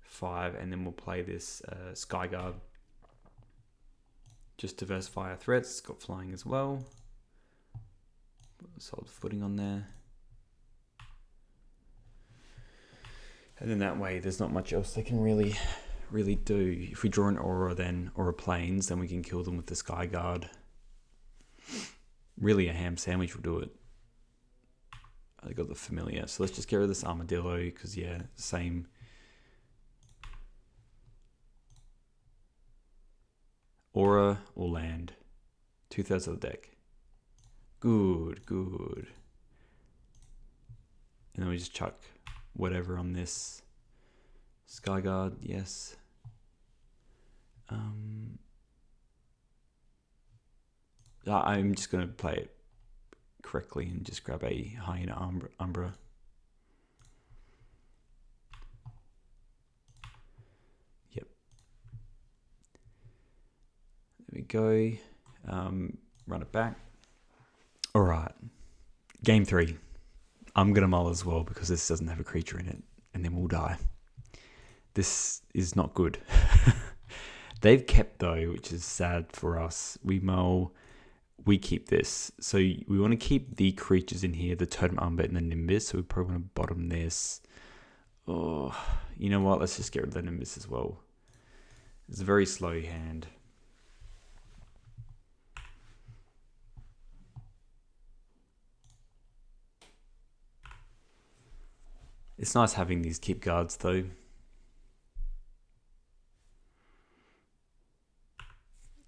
5 and then we'll play this Skyguard. Just diversify our threats. It's got flying as well. Put a solid footing on there. And then that way there's not much else they can really do. If we draw an aura or a planes, then we can kill them with the Skyguard. Really a ham sandwich will do it. I got the familiar. So let's just get rid of this armadillo because yeah, same. Aura or land. 2/3 of the deck. Good, good. And then we just chuck whatever on this. Skyguard, yes. I'm just going to play it correctly and just grab a Hyena Umbra. Yep. There we go. Run it back. All right. Game 3. I'm going to mull as well because this doesn't have a creature in it and then we'll die. This is not good. They've kept though, which is sad for us. We mull, we keep this. So we want to keep the creatures in here, the Totem Umber and the Nimbus. So we probably want to bottom this. Oh, you know what? Let's just get rid of the Nimbus as well. It's a very slow hand. It's nice having these keep guards though.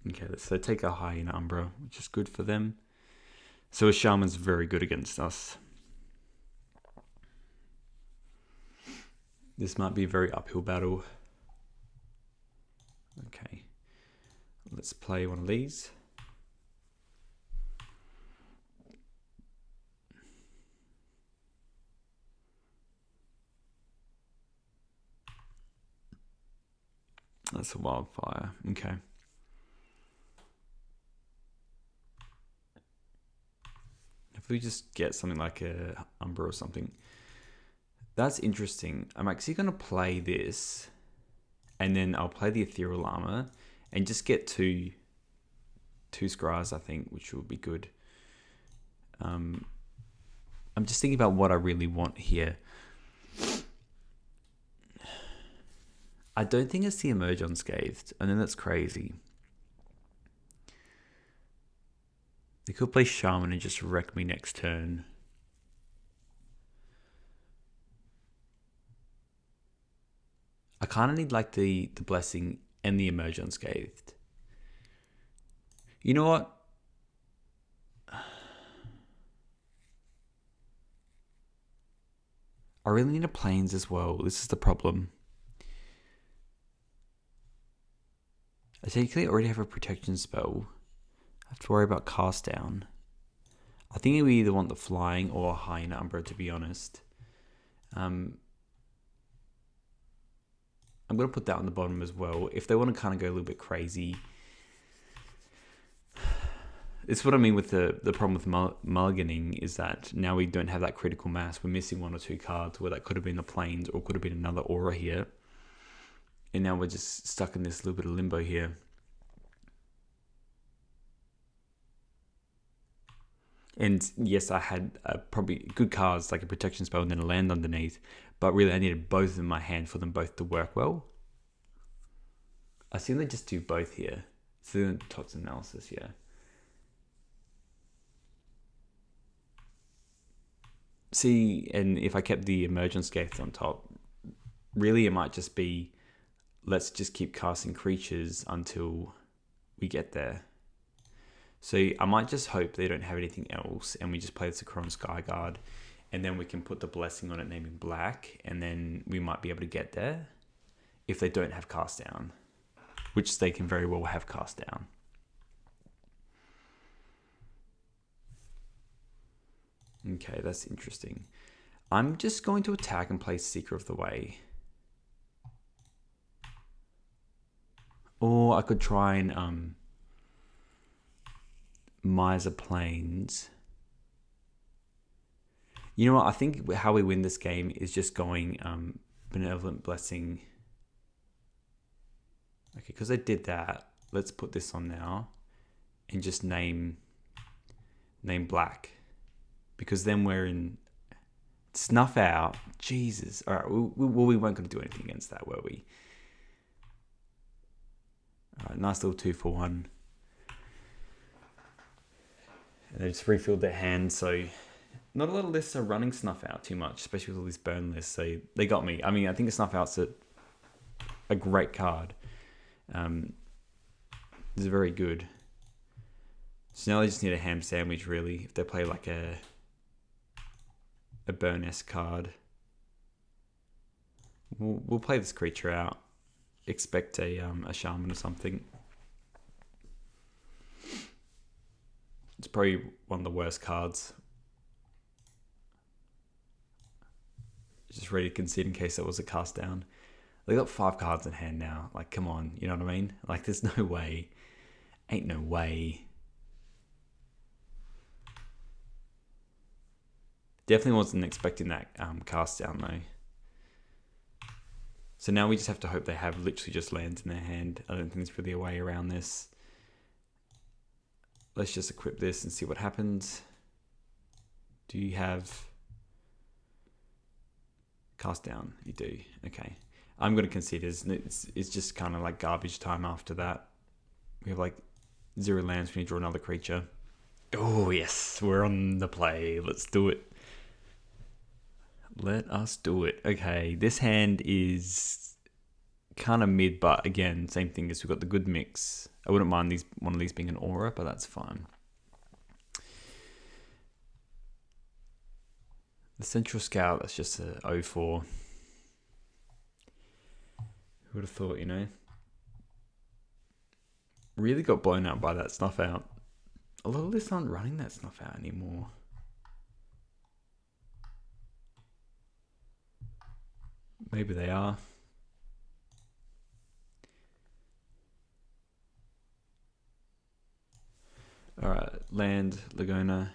Okay, so take a Hyena Umbra, which is good for them. So a Shaman's very good against us. This might be a very uphill battle. Okay, let's play one of these. That's a Wildfire. Okay. If we just get something like a Umbra or something. That's interesting. I'm actually going to play this, and then I'll play the Ethereal Armor, and just get two Scries, I think, which will be good. I'm just thinking about what I really want here. I don't think it's the Emerge Unscathed. I know that's crazy. They could play Shaman and just wreck me next turn. I kind of need like the Blessing and the Emerge Unscathed. You know what? I really need a Plains as well. This is the problem. I technically already have a protection spell. I have to worry about cast down. I think we either want the flying or a Hyena Umbra, to be honest. I'm going to put that on the bottom as well. If they want to kind of go a little bit crazy. It's what I mean with the problem with mulliganing is that now we don't have that critical mass. We're missing one or two cards where that could have been the Plains or could have been another aura here. And now we're just stuck in this little bit of limbo here. And yes, I had probably good cards like a protection spell and then a land underneath. But really, I needed both in my hand for them both to work well. I assume they just do both here. So Tots analysis, yeah. See, and if I kept the Emergence Scathed on top, really it might just be, let's just keep casting creatures until we get there. So I might just hope they don't have anything else and we just play the Sakron Skyguard and then we can put the Blessing on it naming black and then we might be able to get there if they don't have cast down, which they can very well have cast down. Okay, that's interesting. I'm just going to attack and play Seeker of the Way. Or I could try and Miser Plains. You know what? I think how we win this game is just going Benevolent Blessing. Okay, because I did that. Let's put this on now and just name black. Because then we're in Snuff Out. Jesus. All right, we weren't going to do anything against that, were we? All right, nice little 2-for-1. And they just refilled their hand, so not a lot of lists are running Snuff Out too much, especially with all these burn lists. So they got me. I mean, I think Snuff Out's a great card. It's very good. So now they just need a ham sandwich, really. If they play like a burn-esque card. We'll play this creature out. Expect a shaman or something. It's probably one of the worst cards. Just ready to concede in case that was a cast down. They got 5 cards in hand now. Like, come on, you know what I mean? Like, there's no way. Ain't no way. Definitely wasn't expecting that cast down though. So now we just have to hope they have literally just lands in their hand. I don't think there's really a way around this. Let's just equip this and see what happens. Do you have cast down? You do. Okay. I'm going to concede it's just kind of like garbage time after that. We have like 0 lands. We need to draw another creature. Oh, yes. We're on the play. Let's do it. Let us do it. Okay, this hand is kind of mid, but again, same thing as we've got the good mix. I wouldn't mind one of these being an aura, but that's fine. The Central Scout, that's just a 0-4. Who would have thought, you know? Really got blown out by that Snuff Out. A lot of lists aren't running that Snuff Out anymore. Maybe they are. Alright, land, Laguna.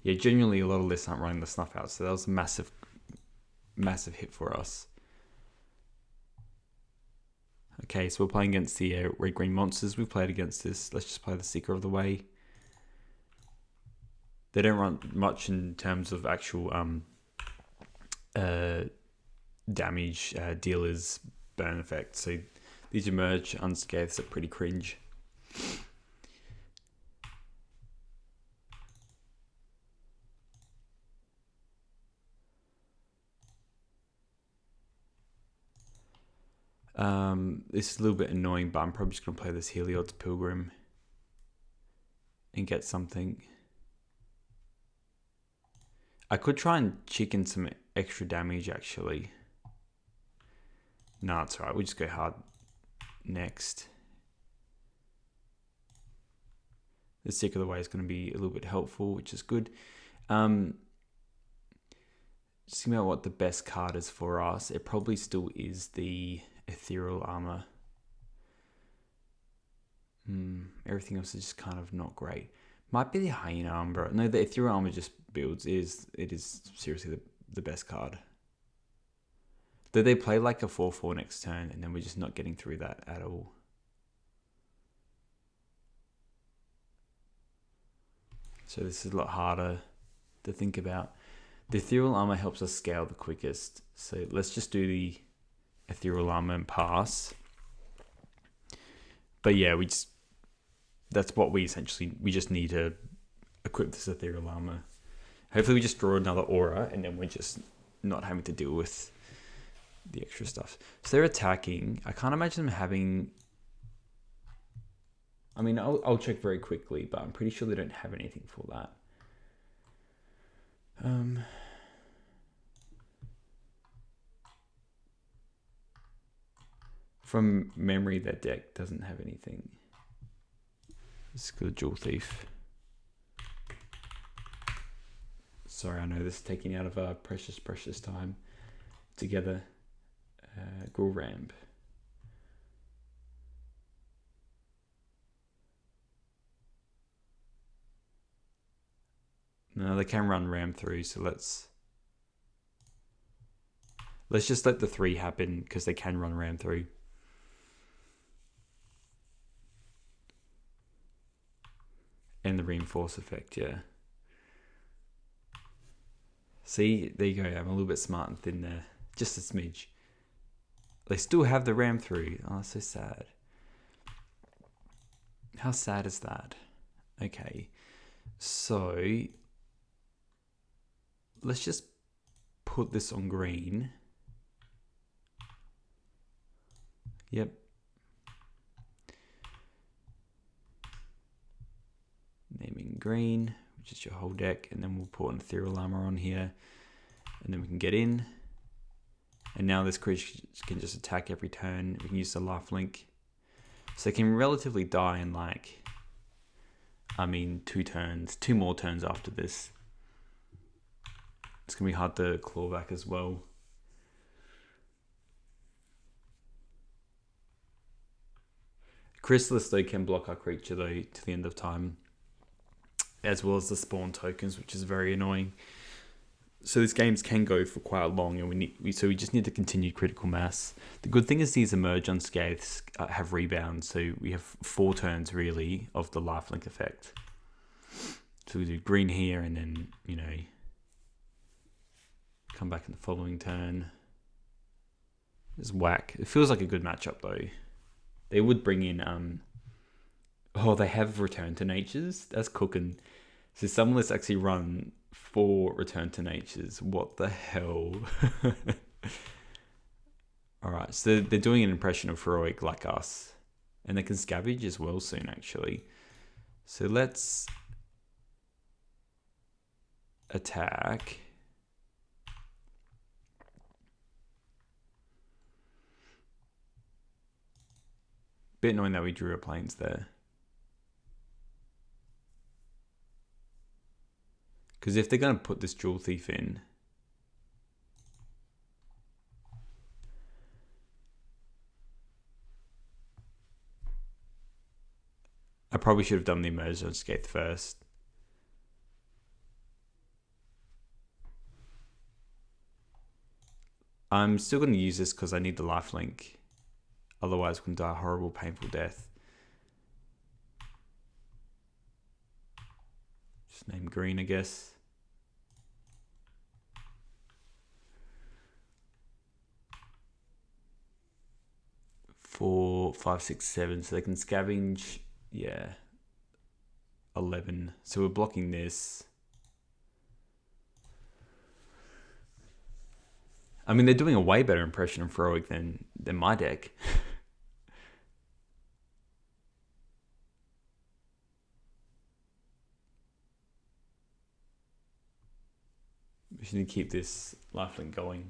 Yeah, genuinely a lot of lists aren't running the Snuff Out, so that was a massive hit for us. Okay, so we're playing against the red-green monsters. We've played against this. Let's just play the Seeker of the Way. They don't run much in terms of actual damage, dealers, burn effect. So these emerge unscathed are pretty cringe. This is a little bit annoying, but I'm probably just going to play this Heliod's Pilgrim and get something. I could try and chicken some extra damage, actually. No, it's alright. We'll just go hard next. The Seeker of the Way is going to be a little bit helpful, which is good. Just think about what the best card is for us. It probably still is the Ethereal Armor. Everything else is just kind of not great. Might be the Hyena Umbra. No, the Ethereal Armor just builds. It is seriously the best card. Though they play like a 4/4 next turn, and then we're just not getting through that at all. So this is a lot harder to think about. The Ethereal Armor helps us scale the quickest. So let's just do the Ethereal Armor and pass. But yeah, that's what we just need to equip this Ethereal Armor. Hopefully we just draw another aura and then we're just not having to deal with the extra stuff. So they're attacking. I can't imagine them having... I mean, I'll check very quickly, but I'm pretty sure they don't have anything for that. From memory, their deck doesn't have anything. Let's go Jewel Thief. Sorry, I know this is taking out of our precious time together. Gruul Ramp. No, they can run Ram through, so let's just let the 3 happen because they can run Ram through. And the reinforce effect, yeah. See, there you go. I'm a little bit smart and thin there. Just a smidge. They still have the Ram through. Oh, so sad. How sad is that? Okay. So let's just put this on green. Yep. Naming green, which is your whole deck, and then we'll put an Ethereal Armor on here, and then we can get in. And now this creature can just attack every turn. We can use the lifelink. So they can relatively die in 2 more turns after this. It's going to be hard to claw back as well. Chrysalis, though, can block our creature, though, to the end of time. As well as the spawn tokens, which is very annoying. So these games can go for quite long, and we just need the continued critical mass. The good thing is these emerge unscathed have rebound, so we have 4 turns, really, of the lifelink effect. So we do green here and then, you know, come back in the following turn. Just whack. It feels like a good matchup though. They would bring in, oh, they have Return to Natures. That's cooking. So someone let's actually run 4 Return to Natures. What the hell? Alright, so they're doing an impression of Heroic like us. And they can scavenge as well soon, actually. So let's attack. Bit annoying that we drew a planes there. Because if they're going to put this Jewel Thief in, I probably should have done the Emergence on Scathe first. I'm still going to use this because I need the lifelink. Otherwise, we can die a horrible, painful death. Just name green, I guess. Four, 5, 6, 7. So they can scavenge. Yeah. 11. So we're blocking this. I mean, they're doing a way better impression of Heroic than my deck. We should need to keep this lifelink going.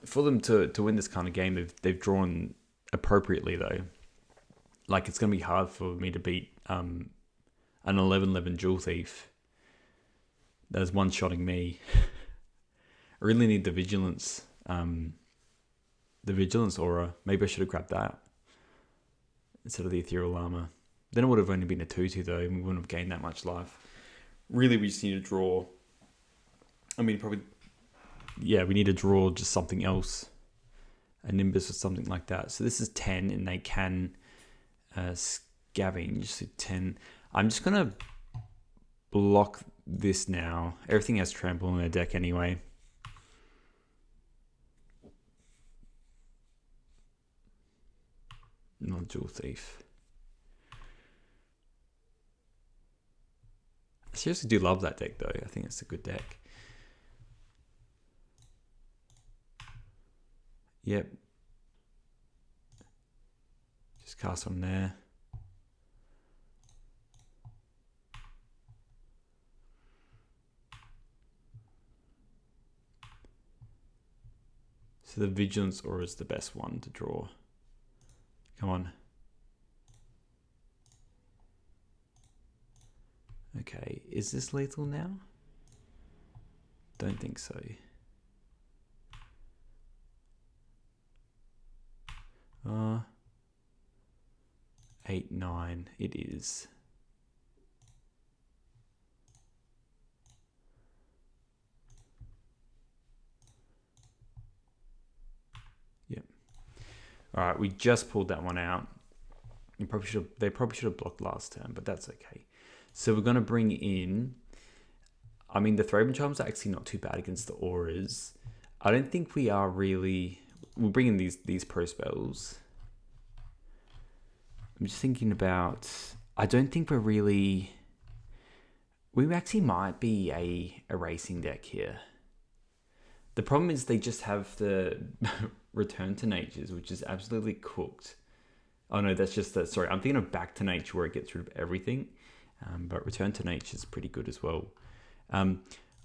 For them to win this kind of game, they've drawn appropriately though. Like it's going to be hard for me to beat an 11/11 Jewel Thief. That's one-shotting me. I really need the Vigilance. The Vigilance Aura. Maybe I should have grabbed that instead of the Ethereal Armor. Then it would have only been a 2/2 though, and we wouldn't have gained that much life. Really, we just need to draw. I mean, probably... Yeah, we need to draw just something else. A Nimbus or something like that. So this is 10, and they can scavenge. So 10. I'm just going to block this now. Everything has trample on their deck anyway. Not Jewel Thief. I seriously do love that deck though. I think it's a good deck. Yep. Just cast on there. So the Vigilance Aura is the best one to draw. Come on. Okay, is this lethal now? Don't think so. 8, 9, it is. Yep. All right, we just pulled that one out. They probably should have blocked last turn, but that's okay. So we're going to bring in... I mean, the Thraben Charms are actually not too bad against the Auras. I don't think we are really... We'll bring in these pro spells. I'm just thinking about... I don't think we're really... We actually might be a racing deck here. The problem is they just have the Return to Natures, which is absolutely cooked. Oh no, that's just that. Sorry, I'm thinking of Back to Nature where it gets rid of everything. But Return to Nature is pretty good as well. I'm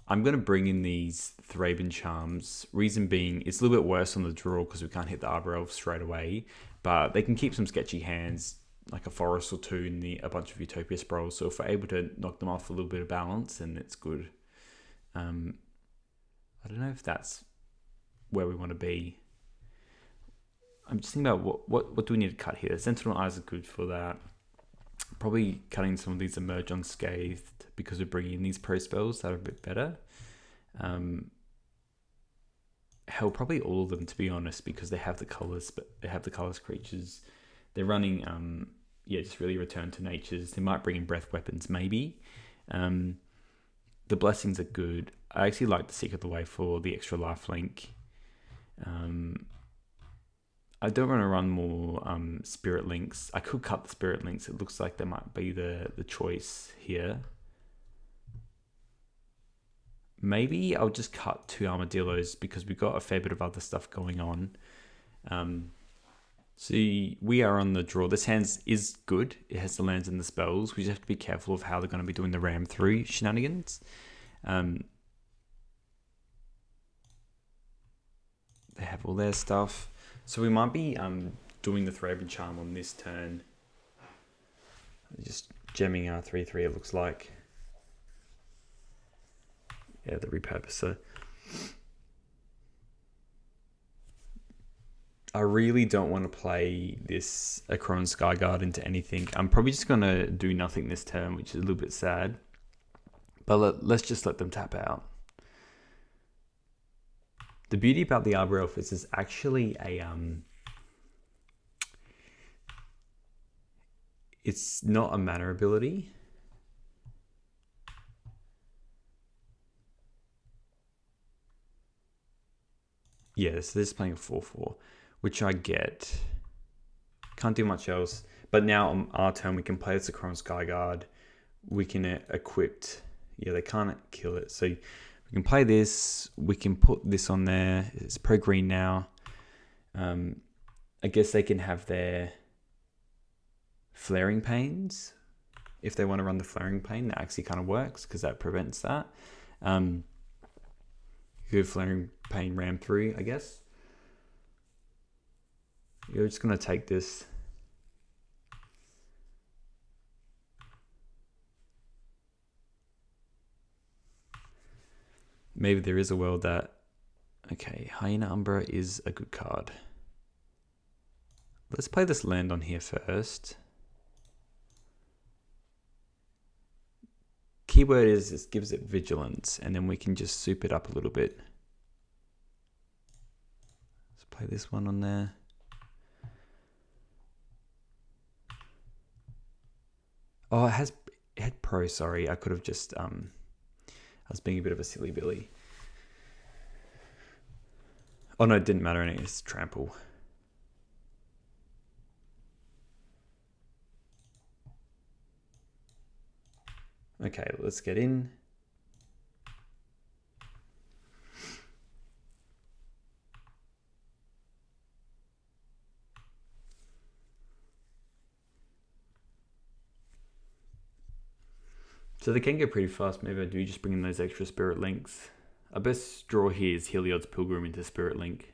going to bring in these Thraben Charms. Reason being, it's a little bit worse on the draw because we can't hit the Arbor Elf straight away. But they can keep some sketchy hands, like a Forest or two and a bunch of Utopia Sprawls. So if we're able to knock them off a little bit of balance, then it's good. I don't know if that's where we want to be. I'm just thinking about what do we need to cut here. Sentinel Eyes are good for that. Probably cutting some of these Emerge Unscathed because we're bringing in these pro spells that are a bit better. hell, probably all of them, to be honest, because they have the colors, but they have the colors creatures. They're running, just really return to natures. They might bring in breath weapons, maybe. The blessings are good. I actually like the Seek of the Way for the extra life link. I don't want to run more spirit links. I could cut the spirit links. It looks like they might be the choice here. Maybe I'll just cut 2 armadillos because we've got a fair bit of other stuff going on. So we are on the draw. This hand is good. It has the lands and the spells. We just have to be careful of how they're going to be doing the ram through shenanigans. They have all their stuff. So we might be doing the Thraben Charm on this turn. Just gemming our 3/3, it looks like. Yeah, the repurposer. I really don't want to play this Akron Skyguard into anything. I'm probably just going to do nothing this turn, which is a little bit sad. But let's just let them tap out. The beauty about the Arbor Elf is it's actually a... it's not a mana ability. Yeah, so they're just playing a 4/4, which I get. Can't do much else. But now on our turn, we can play this Akron Skyguard. We can equip... Yeah, they can't kill it. So we can play this. We can put this on there. It's pro green now. I guess they can have their Flaring Pains. If they want to run the Flaring Pain, that actually kind of works because that prevents that. Good Flaring Pain ram through, I guess. You're just going to take this. Maybe there is a world that... Okay, Hyena Umbra is a good card. Let's play this land on here first. Keyword is this gives it vigilance, and then we can just soup it up a little bit. Let's play this one on there. Oh, it had pro, sorry. I could have just I was being a bit of a silly Billy. Oh no, it didn't matter, and it's trample. Okay, let's get in. So they can go pretty fast. Maybe I do just bring in those extra spirit links. Our best draw here is Heliod's Pilgrim into Spirit Link.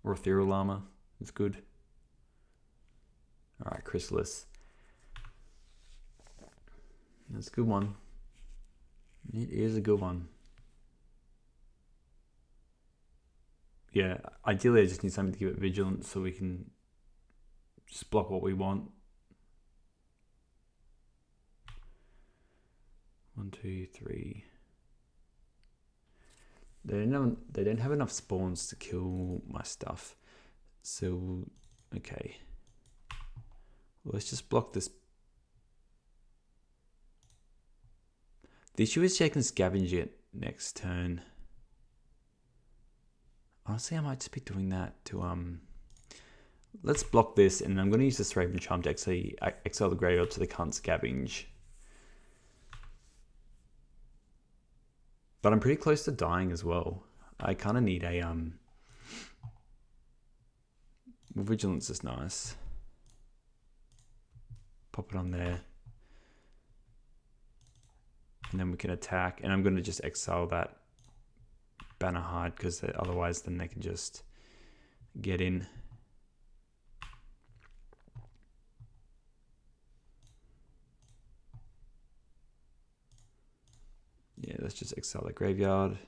Or Ethereal Armor. It's good. Alright, Chrysalis. That's a good one. It is a good one. Yeah, ideally I just need something to give it vigilance so we can just block what we want. 1, 2, 3. They don't have enough spawns to kill my stuff. So, okay. Let's just block this. The issue is they can scavenge it next turn. Honestly, I might just be doing that to let's block this, and I'm going to use this Thraben Charm to actually exile the graveyard so they can't scavenge. But I'm pretty close to dying as well. I kind of need a vigilance is nice. Pop it on there. And then we can attack. And I'm going to just exile that Banner Hide because otherwise then they can just get in. Yeah, let's just exile the graveyard.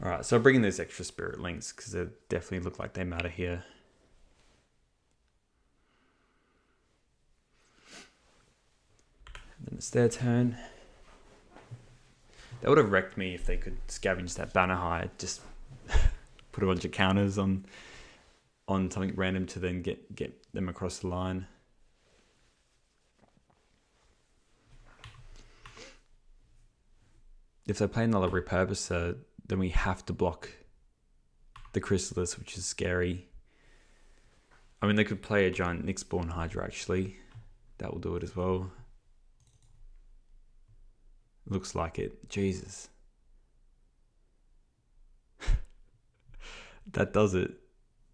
Alright, so I'm bringing those extra spirit links because they definitely look like they matter here. Then it's their turn. They would have wrecked me if they could scavenge that banner high. Just put a bunch of counters on something random to then get them across the line. If they play another repurposer, then we have to block the Chrysalis, which is scary. I mean, they could play a giant Nyx-born Hydra, actually. That will do it as well. Looks like it. Jesus. That does it.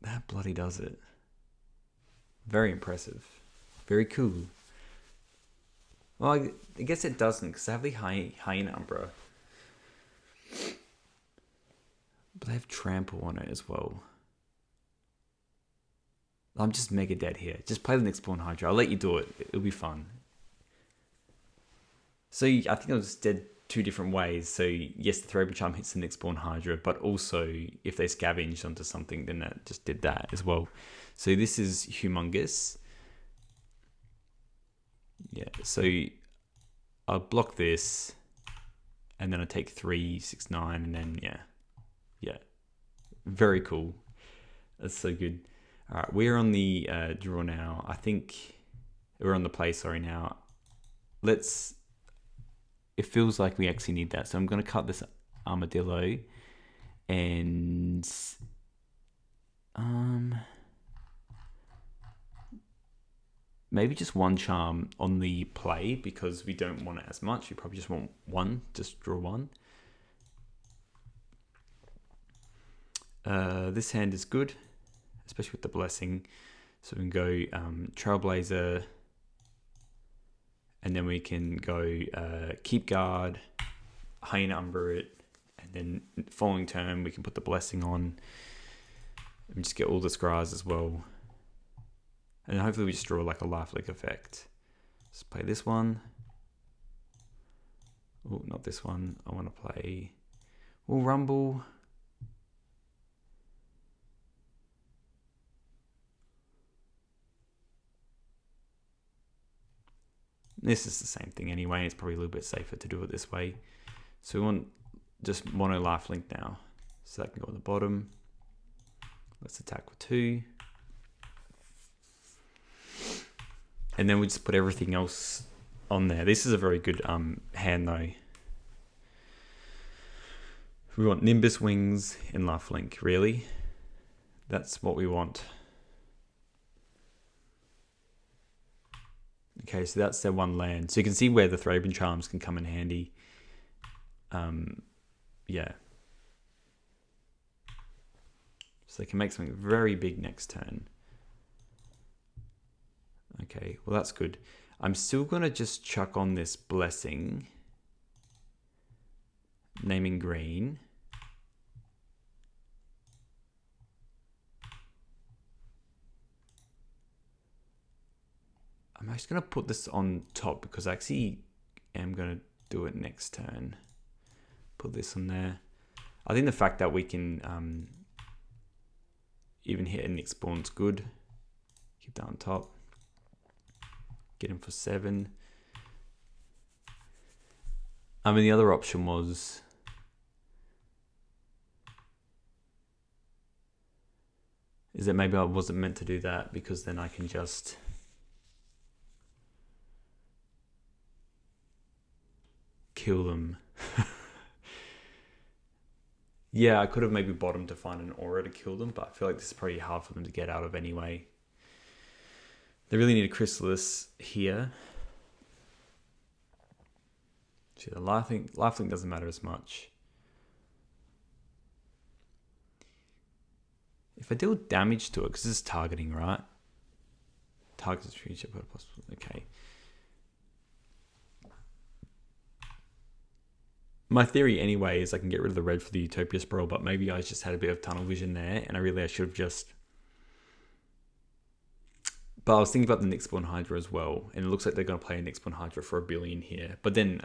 That bloody does it. Very impressive. Very cool. Well, I guess it doesn't, because they have the Hyena Umbra. But they have Trample on it as well. I'm just mega dead here. Just play the next Spawn Hydra. I'll let you do it. It'll be fun. So I think I was dead two different ways. So yes, the Throbbing Charm hits the next Spawn Hydra, but also if they scavenged onto something, then that just did that as well. So this is humongous. Yeah, so I'll block this, and then I take 3, 6, 9, and then yeah. Very cool. That's so good. All right, we're on the draw now. I think we're on the play, sorry, now. It feels like we actually need that. So I'm going to cut this armadillo and maybe just one charm on the play because we don't want it as much. We probably just want one, just draw one. This hand is good, especially with the blessing. So we can go Trailblazer, and then we can go Keep Guard, Hyena Umbra it, and then following turn we can put the blessing on and just get all the scries as well. And hopefully we just draw like a lifelink effect. Let's play this one. Oh, not this one. I want to play... We'll Rumble. This is the same thing anyway. It's probably a little bit safer to do it this way. So we want just mono lifelink now. So that can go on the bottom. Let's attack with 2. And then we just put everything else on there. This is a very good hand though. We want Nimbus Wings and lifelink, really. That's what we want. Okay, so that's their one land. So you can see where the Thraben Charms can come in handy. Yeah. So they can make something very big next turn. Okay, well that's good. I'm still going to just chuck on this blessing. Naming green. I'm actually going to put this on top because I actually am going to do it next turn. Put this on there. I think the fact that we can even hit a Nyx spawn's good. Keep that on top. Get him for 7. I mean, the other option was... is that maybe I wasn't meant to do that because then I can just... kill them. Yeah, I could have maybe bottomed to find an aura to kill them, but I feel like this is probably hard for them to get out of anyway. They really need a Chrysalis here. See, the lifelink doesn't matter as much. If I deal damage to it, because this is targeting, right? Targets future, but possible. Okay. My theory anyway is I can get rid of the red for the Utopia Sprawl, but maybe I just had a bit of tunnel vision there, and I should have just... But I was thinking about the Nyx-born Hydra as well, and it looks like they're going to play a Nyx-born Hydra for 1 billion here. But then,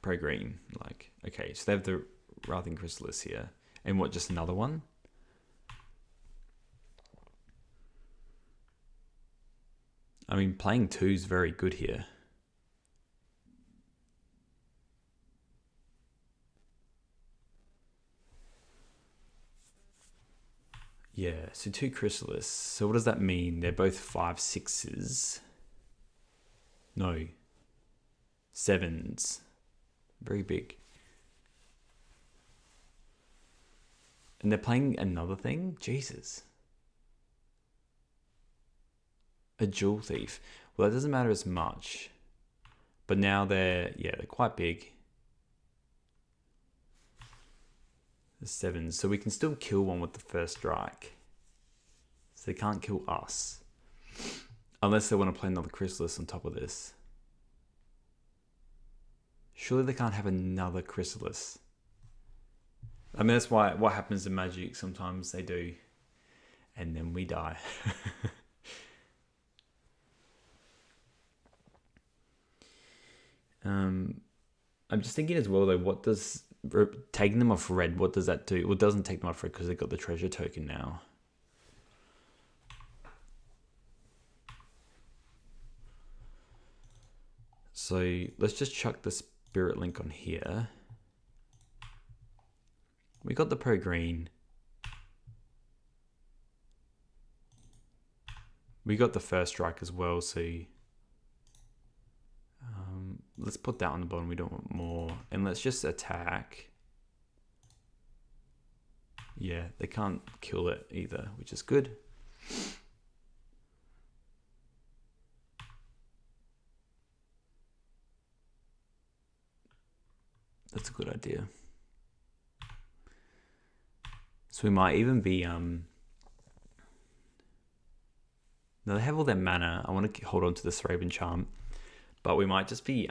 pro-green, like, okay, so they have the Wrathing Chrysalis here. And what, just another one? I mean, playing 2 is very good here. Yeah, so 2 Chrysalis. So what does that mean? They're both 5/6s. No. 7s. Very big. And they're playing another thing? Jesus. A Jewel Thief. Well, that doesn't matter as much. But now they're quite big. The 7s. So we can still kill one with the first strike. So they can't kill us. Unless they want to play another Chrysalis on top of this. Surely they can't have another Chrysalis. I mean, that's why what happens in Magic, sometimes they do. And then we die. I'm just thinking as well, though, what does taking them off red, what does that do? Well, it doesn't take them off red because they've got the treasure token now. So let's just chuck the Spirit Link on here. We got the Pro Green. We got the first strike as well, so let's put that on the bottom. We don't want more. And let's just attack. Yeah, they can't kill it either, which is good. That's a good idea. So we might even be now they have all their mana. I want to hold on to this Raven Charm, but we might just be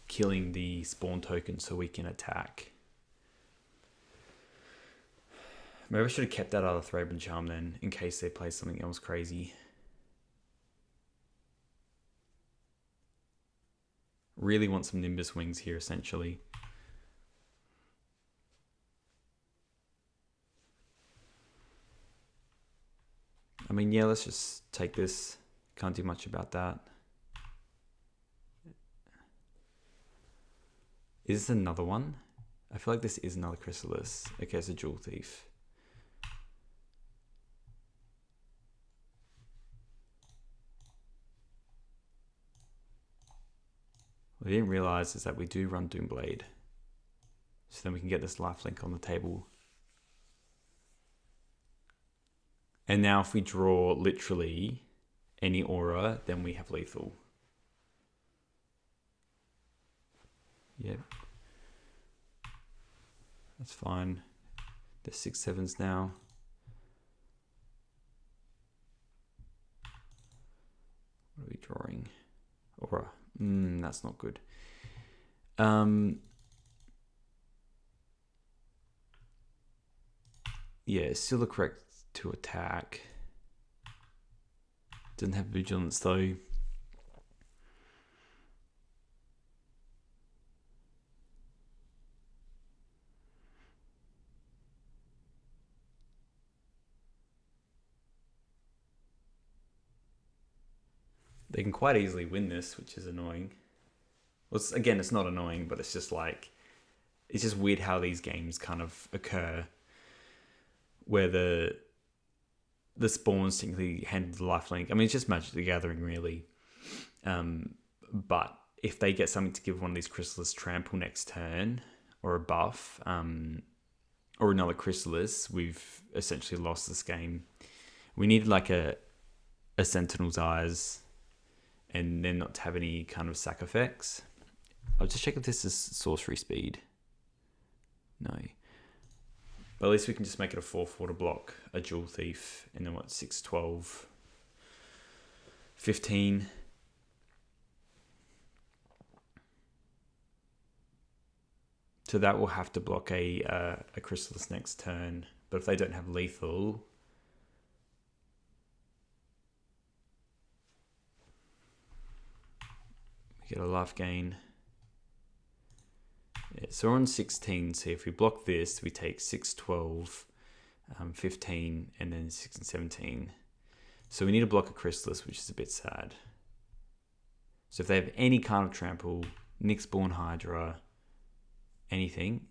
killing the spawn token so we can attack. Maybe I should have kept that other Raven Charm then, in case they play something else crazy. Really want some Nimbus Wings here, essentially. I mean, yeah, let's just take this. Can't do much about that. Is this another one? I feel like this is another Chrysalis. Okay, it's a Jewel Thief. What I didn't realize is that we do run Doomblade. So then we can get this lifelink on the table. And now if we draw literally any aura, then we have lethal. Yep. That's fine. There's 6/7s now. What are we drawing? Aura. That's not good. Yeah, still the correct to attack. Doesn't have vigilance though. They can quite easily win this, which is annoying. Well, again, it's not annoying, but it's just like, it's just weird how these games kind of occur where the spawns technically handle the lifelink. I mean, it's just Magic the Gathering, really. But if they get something to give one of these Chrysalis trample next turn, or a buff, or another Chrysalis, we've essentially lost this game. We need like a Sentinel's Eyes, and then not to have any kind of sack effects. I'll just check if this is sorcery speed. No. But at least we can just make it a 4/4 to block a Jewel Thief. And then what, 6, 12, 15. So that will have to block a Chrysalis next turn. But if they don't have lethal, we get a life gain. Yeah, so we're on 16. So if we block this, we take 6, 12, 15, and then 6 and 17. So we need to block a Chrysalis, which is a bit sad. So if they have any kind of trample, Nyxborn Hydra, anything.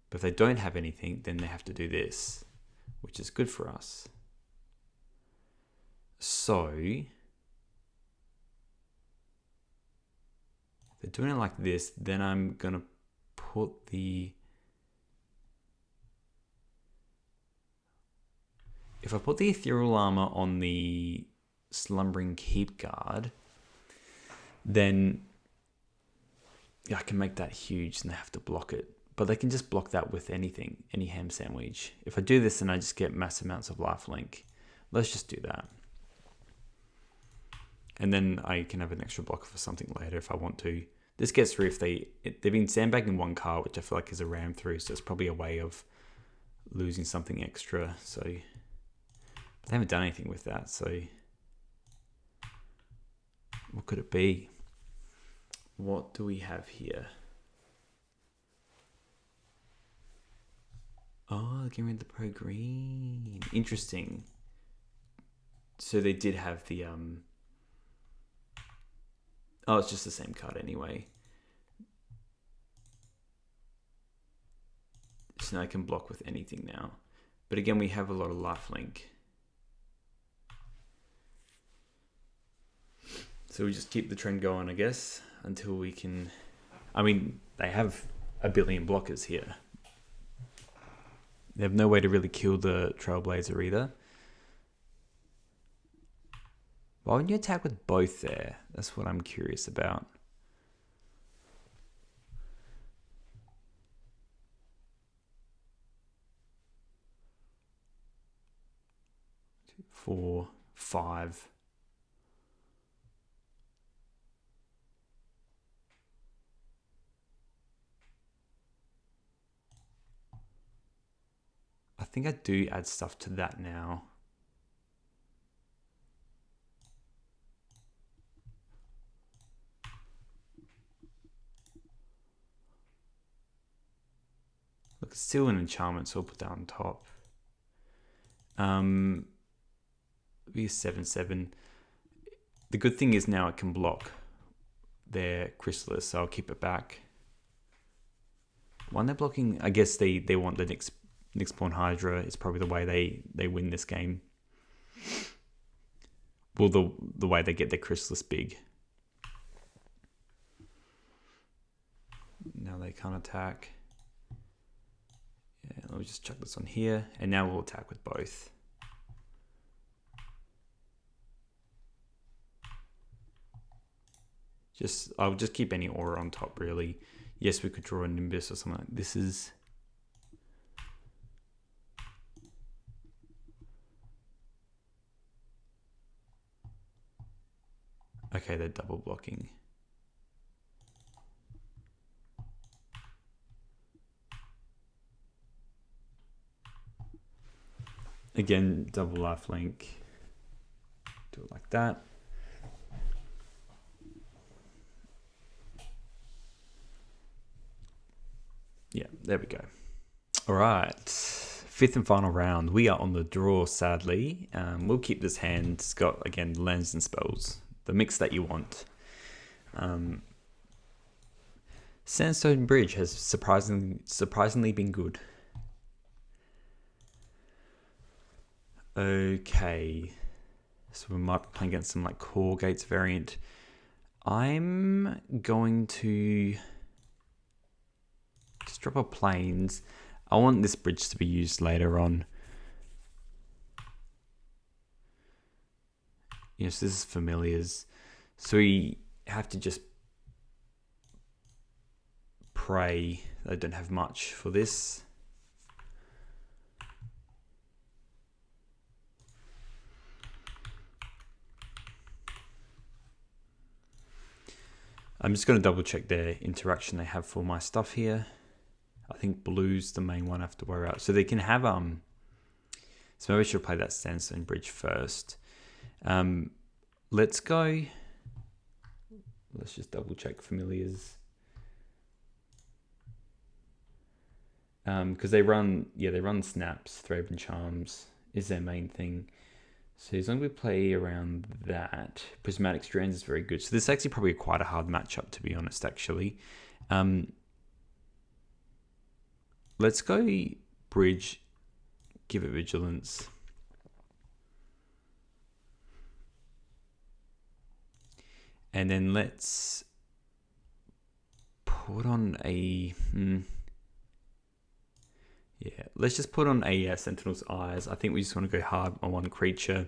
But if they don't have anything, then they have to do this. which is good for us. So if they're doing it like this, then I'm gonna put the, if I put the Ethereal Armor on the Slumbering Keep Guard, then I can make that huge and they have to block it. But they can just block that with anything, any ham sandwich. If I do this, then I just get massive amounts of lifelink. Let's just do that. And then I can have an extra blocker for something later if I want to. This gets through if they've been sandbagging one card, which I feel like is a ram through, so it's probably a way of losing something extra. So but they haven't done anything with that, so what could it be? What do we have here? Oh, getting rid of the pro green. Interesting. So they did have the oh, it's just the same card anyway. So now I can block with anything now. But again, we have a lot of lifelink. So we just keep the trend going, I guess, until we can... I mean, they have a billion blockers here. They have no way to really kill the Trailblazer either. Why wouldn't you attack with both there? That's what I'm curious about. Two, 4, 5. I think I do add stuff to that now. Look, it's still an enchantment, so I'll put that on top. Be a 7/7. The good thing is now it can block their Chrysalis, so I'll keep it back. When they're blocking, I guess they want the next pawn Hydra is probably the way they win this game. Well, the way they get their Chrysalis big. Now they can't attack. Yeah, let me just chuck this on here, and now we'll attack with both. I'll just keep any aura on top, really. Yes, we could draw a Nimbus or something like this. Is okay, they're double blocking. Again, double lifelink. Do it like that. Yeah, there we go. All right, 5th and final round. We are on the draw, sadly. We'll keep this hand. It's got, again, lands and spells. The mix that you want. Sandstone Bridge has surprisingly been good. Okay, so we might be playing against some like Core Gates variant. I'm going to just drop a Plains. I want this bridge to be used later on. Yes, this is Familiars. So we have to just pray they don't have much for this. I'm just going to double check their interaction they have for my stuff here. I think blue's the main one I have to worry about. So they can have so maybe I should play that Sandstone Bridge first. Let's go. Let's just double check Familiars. Because they run snaps, Thraben Charms is their main thing. So as long as we play around that, Prismatic Strands is very good. So this is actually probably quite a hard matchup, to be honest, actually. Let's go Bridge give it vigilance. And then let's put on a... yeah, let's just put on a Sentinel's Eyes. I think we just want to go hard on one creature.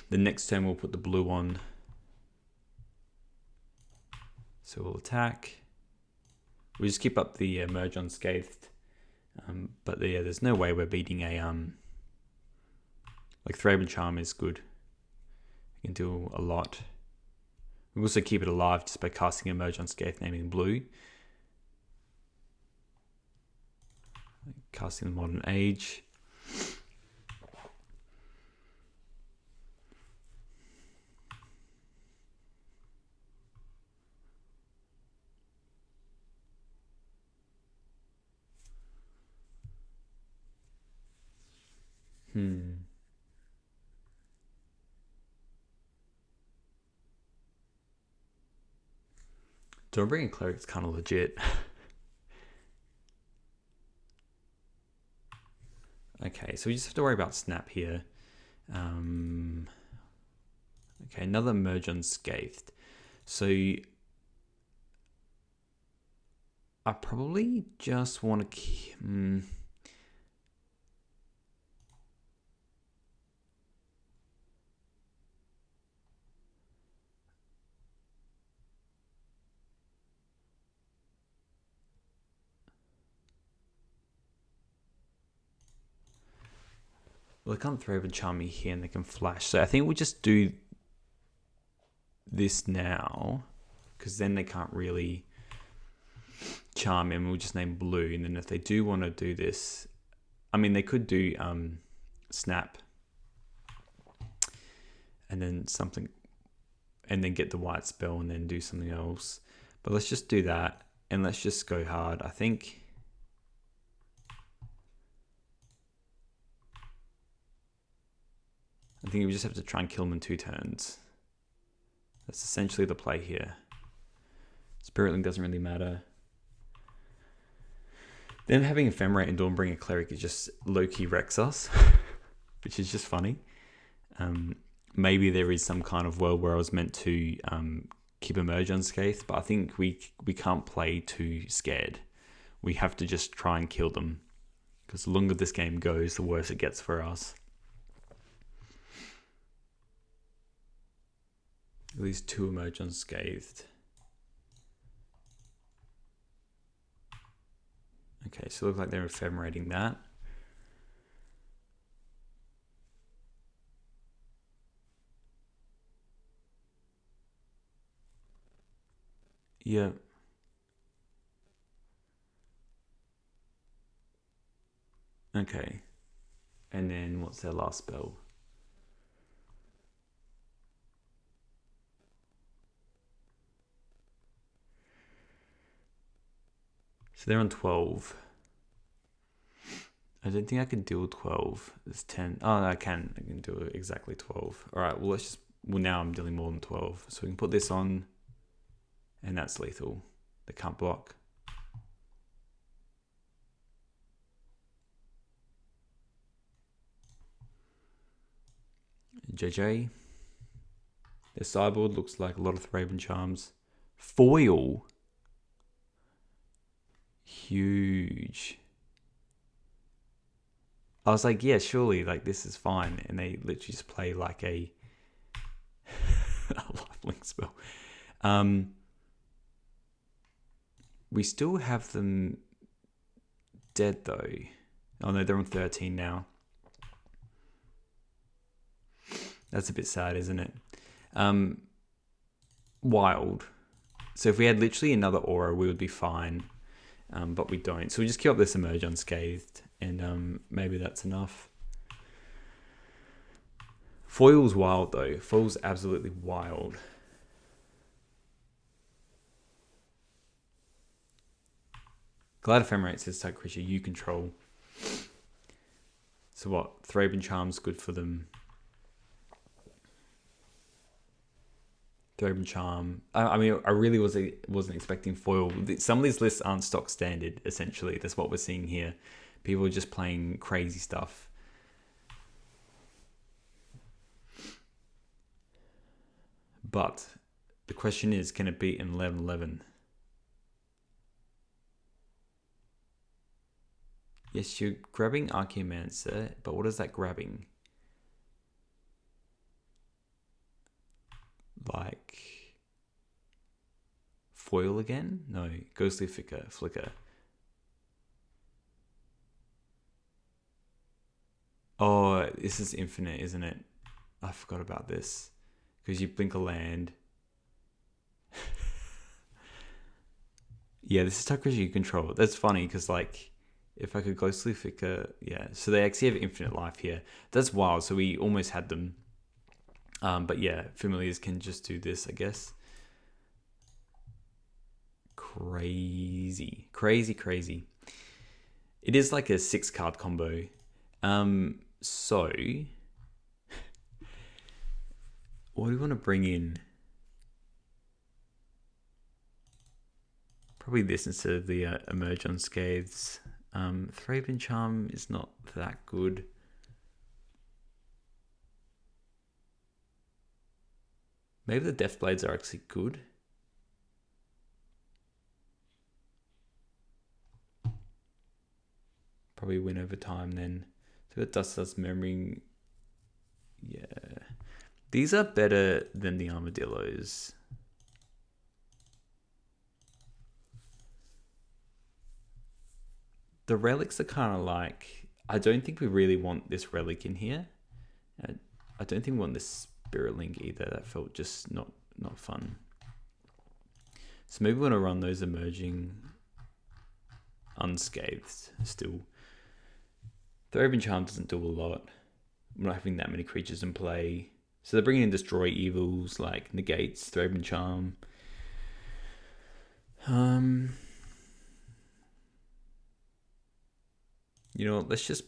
The next turn we'll put the blue on. So we'll attack. We just keep up the Merge Unscathed. But yeah, there's no way we're beating a... like Thraben Charm is good. We can do a lot. We also keep it alive just by casting a Merge Unscathed, naming blue. Casting the Modern Age. So bringing Cleric's kind of legit. Okay, so we just have to worry about Snap here. Okay, another Merge Unscathed. So I probably just want to... Well, they can't Thraben Charm me here and they can flash. So I think we'll just do this now, because then they can't really charm him. We'll just name blue. And then if they do want to do this, I mean, they could do Snap and then something, and then get the white spell and then do something else. But let's just do that and let's just go hard. I think we just have to try and kill them in 2 turns. That's essentially the play here. Spirit Link doesn't really matter. Them having Ephemerate and Dawnbringer a Cleric is just low-key wrecks us, which is just funny. Maybe there is some kind of world where I was meant to keep a Merge Unscathed, but I think we can't play too scared. We have to just try and kill them, because the longer this game goes, the worse it gets for us. At least 2 Merge Unscathed. Okay, so it looks like they're ephemerating that. Yeah. Okay. And then what's their last spell? So they're on 12. I don't think I can deal 12. It's 10. Oh, no, I can. I can do exactly 12. All right, well, let's just... Well, now I'm dealing more than 12. So we can put this on, and that's lethal. They can't block. JJ. Their sideboard looks like a lot of Thraben Charms. Foil. Huge. I was like, yeah, surely, like, this is fine. And they literally just play like a lifelink spell. We still have them dead, though. Oh, no, they're on 13 now. That's a bit sad, isn't it? Wild. So if we had literally another aura, we would be fine. But we don't. So we just keep up this Emerge Unscathed, and maybe that's enough. Foil's wild, though. Foil's absolutely wild. Glad Ephemerate says type creature you control. So what? Thraben Charm's good for them. Thraben Charm. I mean, I really wasn't expecting foil. Some of these lists aren't stock standard, essentially. That's what we're seeing here. People are just playing crazy stuff. But the question is, can it beat an 11-11? Yes, you're grabbing Archaeomancer, but what is that grabbing? Like foil again? No, Ghostly Flicker. Oh, this is infinite, isn't it? I forgot about this. Because you blink a land. Yeah, this is tough because you control. That's funny because, like, if I could Ghostly Flicker, yeah. So they actually have infinite life here. That's wild. So we almost had them. But yeah, Familiars can just do this, I guess. Crazy. It is like a 6-card combo. So what do we want to bring in? Probably this instead of the Emerge Unscathed. Thraben Charm is not that good. Maybe the Deathblades are actually good. Probably win over time then. So it does Memory. Yeah. These are better than the Armadillos. The relics are kind of like... I don't think we really want this relic in here. I don't think we want this Spirit Link either. That felt just not fun. So maybe we want to run those Emerging Unscathed still. Thraben Charm doesn't do a lot. We're not having that many creatures in play. So they're bringing in Destroy Evils, like Negates, Thraben Charm. You know what, let's just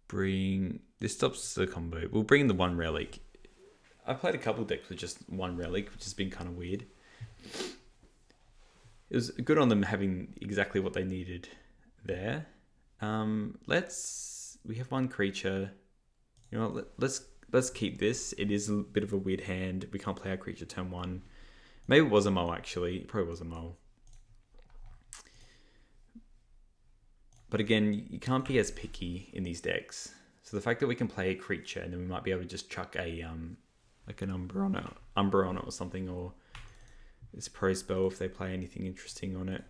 bring... This stops the combo. We'll bring in the one relic. I've played a couple decks with just one relic, which has been kind of weird. It was good on them having exactly what they needed there. We have one creature. You know, let's keep this. It is a bit of a weird hand. We can't play our creature turn 1. Maybe it was a mole actually. It probably was a mole. But again, you can't be as picky in these decks. So the fact that we can play a creature and then we might be able to just chuck a like an Umbra on it or something, or this Pro Spell if they play anything interesting on it.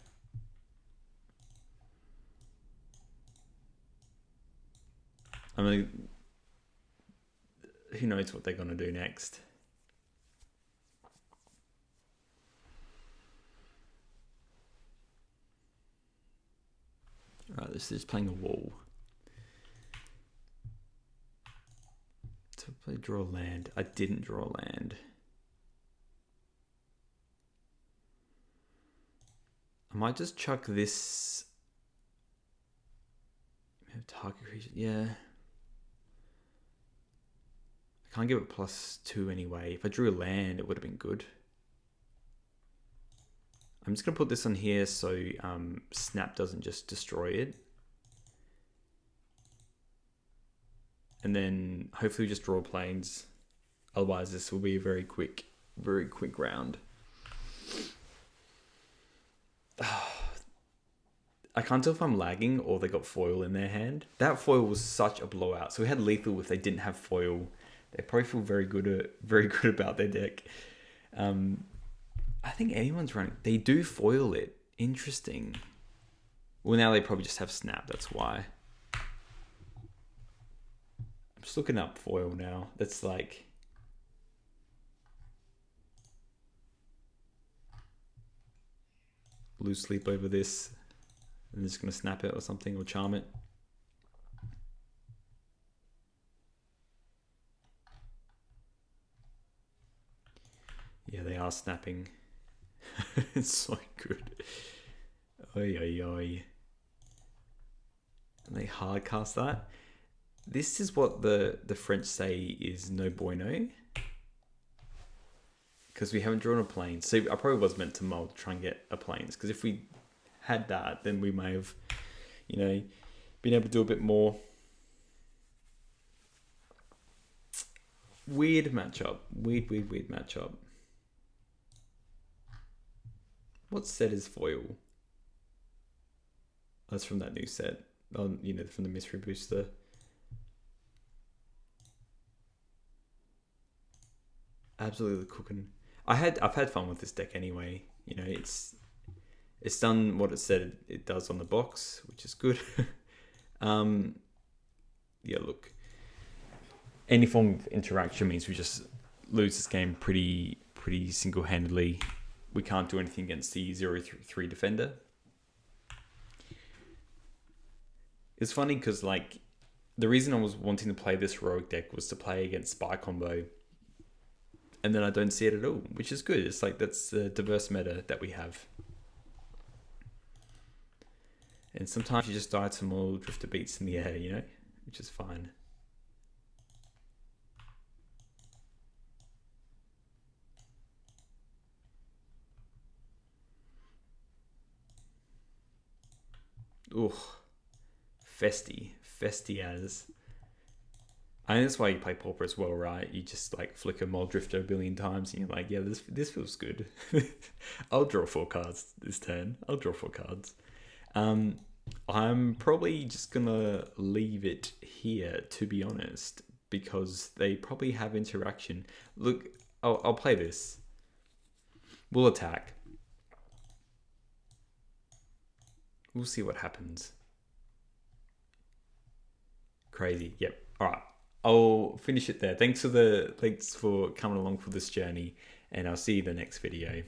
I mean, who knows what they're going to do next. Right, this is playing a wall. So play draw land. I didn't draw land. I might just chuck this. We have target creature. Yeah. I can't give it +2 anyway. If I drew a land, it would have been good. I'm just going to put this on here so Snap doesn't just destroy it. And then hopefully we just draw planes. Otherwise this will be a very quick round. I can't tell if I'm lagging or they got foil in their hand. That foil was such a blowout. So we had lethal if they didn't have foil. They probably feel very good about their deck. I think anyone's running. They do foil it. Interesting. Well, now they probably just have Snap. That's why. I'm just looking up foil now. That's like... lose sleep over this. I'm just going to snap it or something, or charm it. Yeah, they are snapping. It's so good. Oi, oi, oi. And they hard cast that. This is what the French say is no bueno. Because we haven't drawn a plane. So I probably was meant to mold to try and get a planes. Because if we had that, then we may have you know, being able to do a bit more. Weird matchup. Weird matchup. What set is foil? That's from that new set. You know, from the mystery booster. Absolutely cooking. I've had fun with this deck anyway. You know, it's done what it said it does on the box, which is good. Yeah, look. Any form of interaction means we just lose this game pretty single-handedly. We can't do anything against the 0/3 defender. It's funny because, like, the reason I was wanting to play this heroic deck was to play against Spy Combo. And then I don't see it at all, which is good. It's like, that's the diverse meta that we have. And sometimes you just die to more drifter beats in the air, you know, which is fine. Ugh. Festy as. I think that's why you play Pauper as well, right? You just like flicker Mold Drifter a billion times and you're like, yeah, this feels good. I'll draw 4 cards this turn. I'll draw 4 cards. I'm probably just gonna leave it here, to be honest, because they probably have interaction. Look, I'll play this. We'll attack. We'll see what happens. Crazy. Yep. All right. I'll finish it there. Thanks for coming along for this journey, and I'll see you in the next video.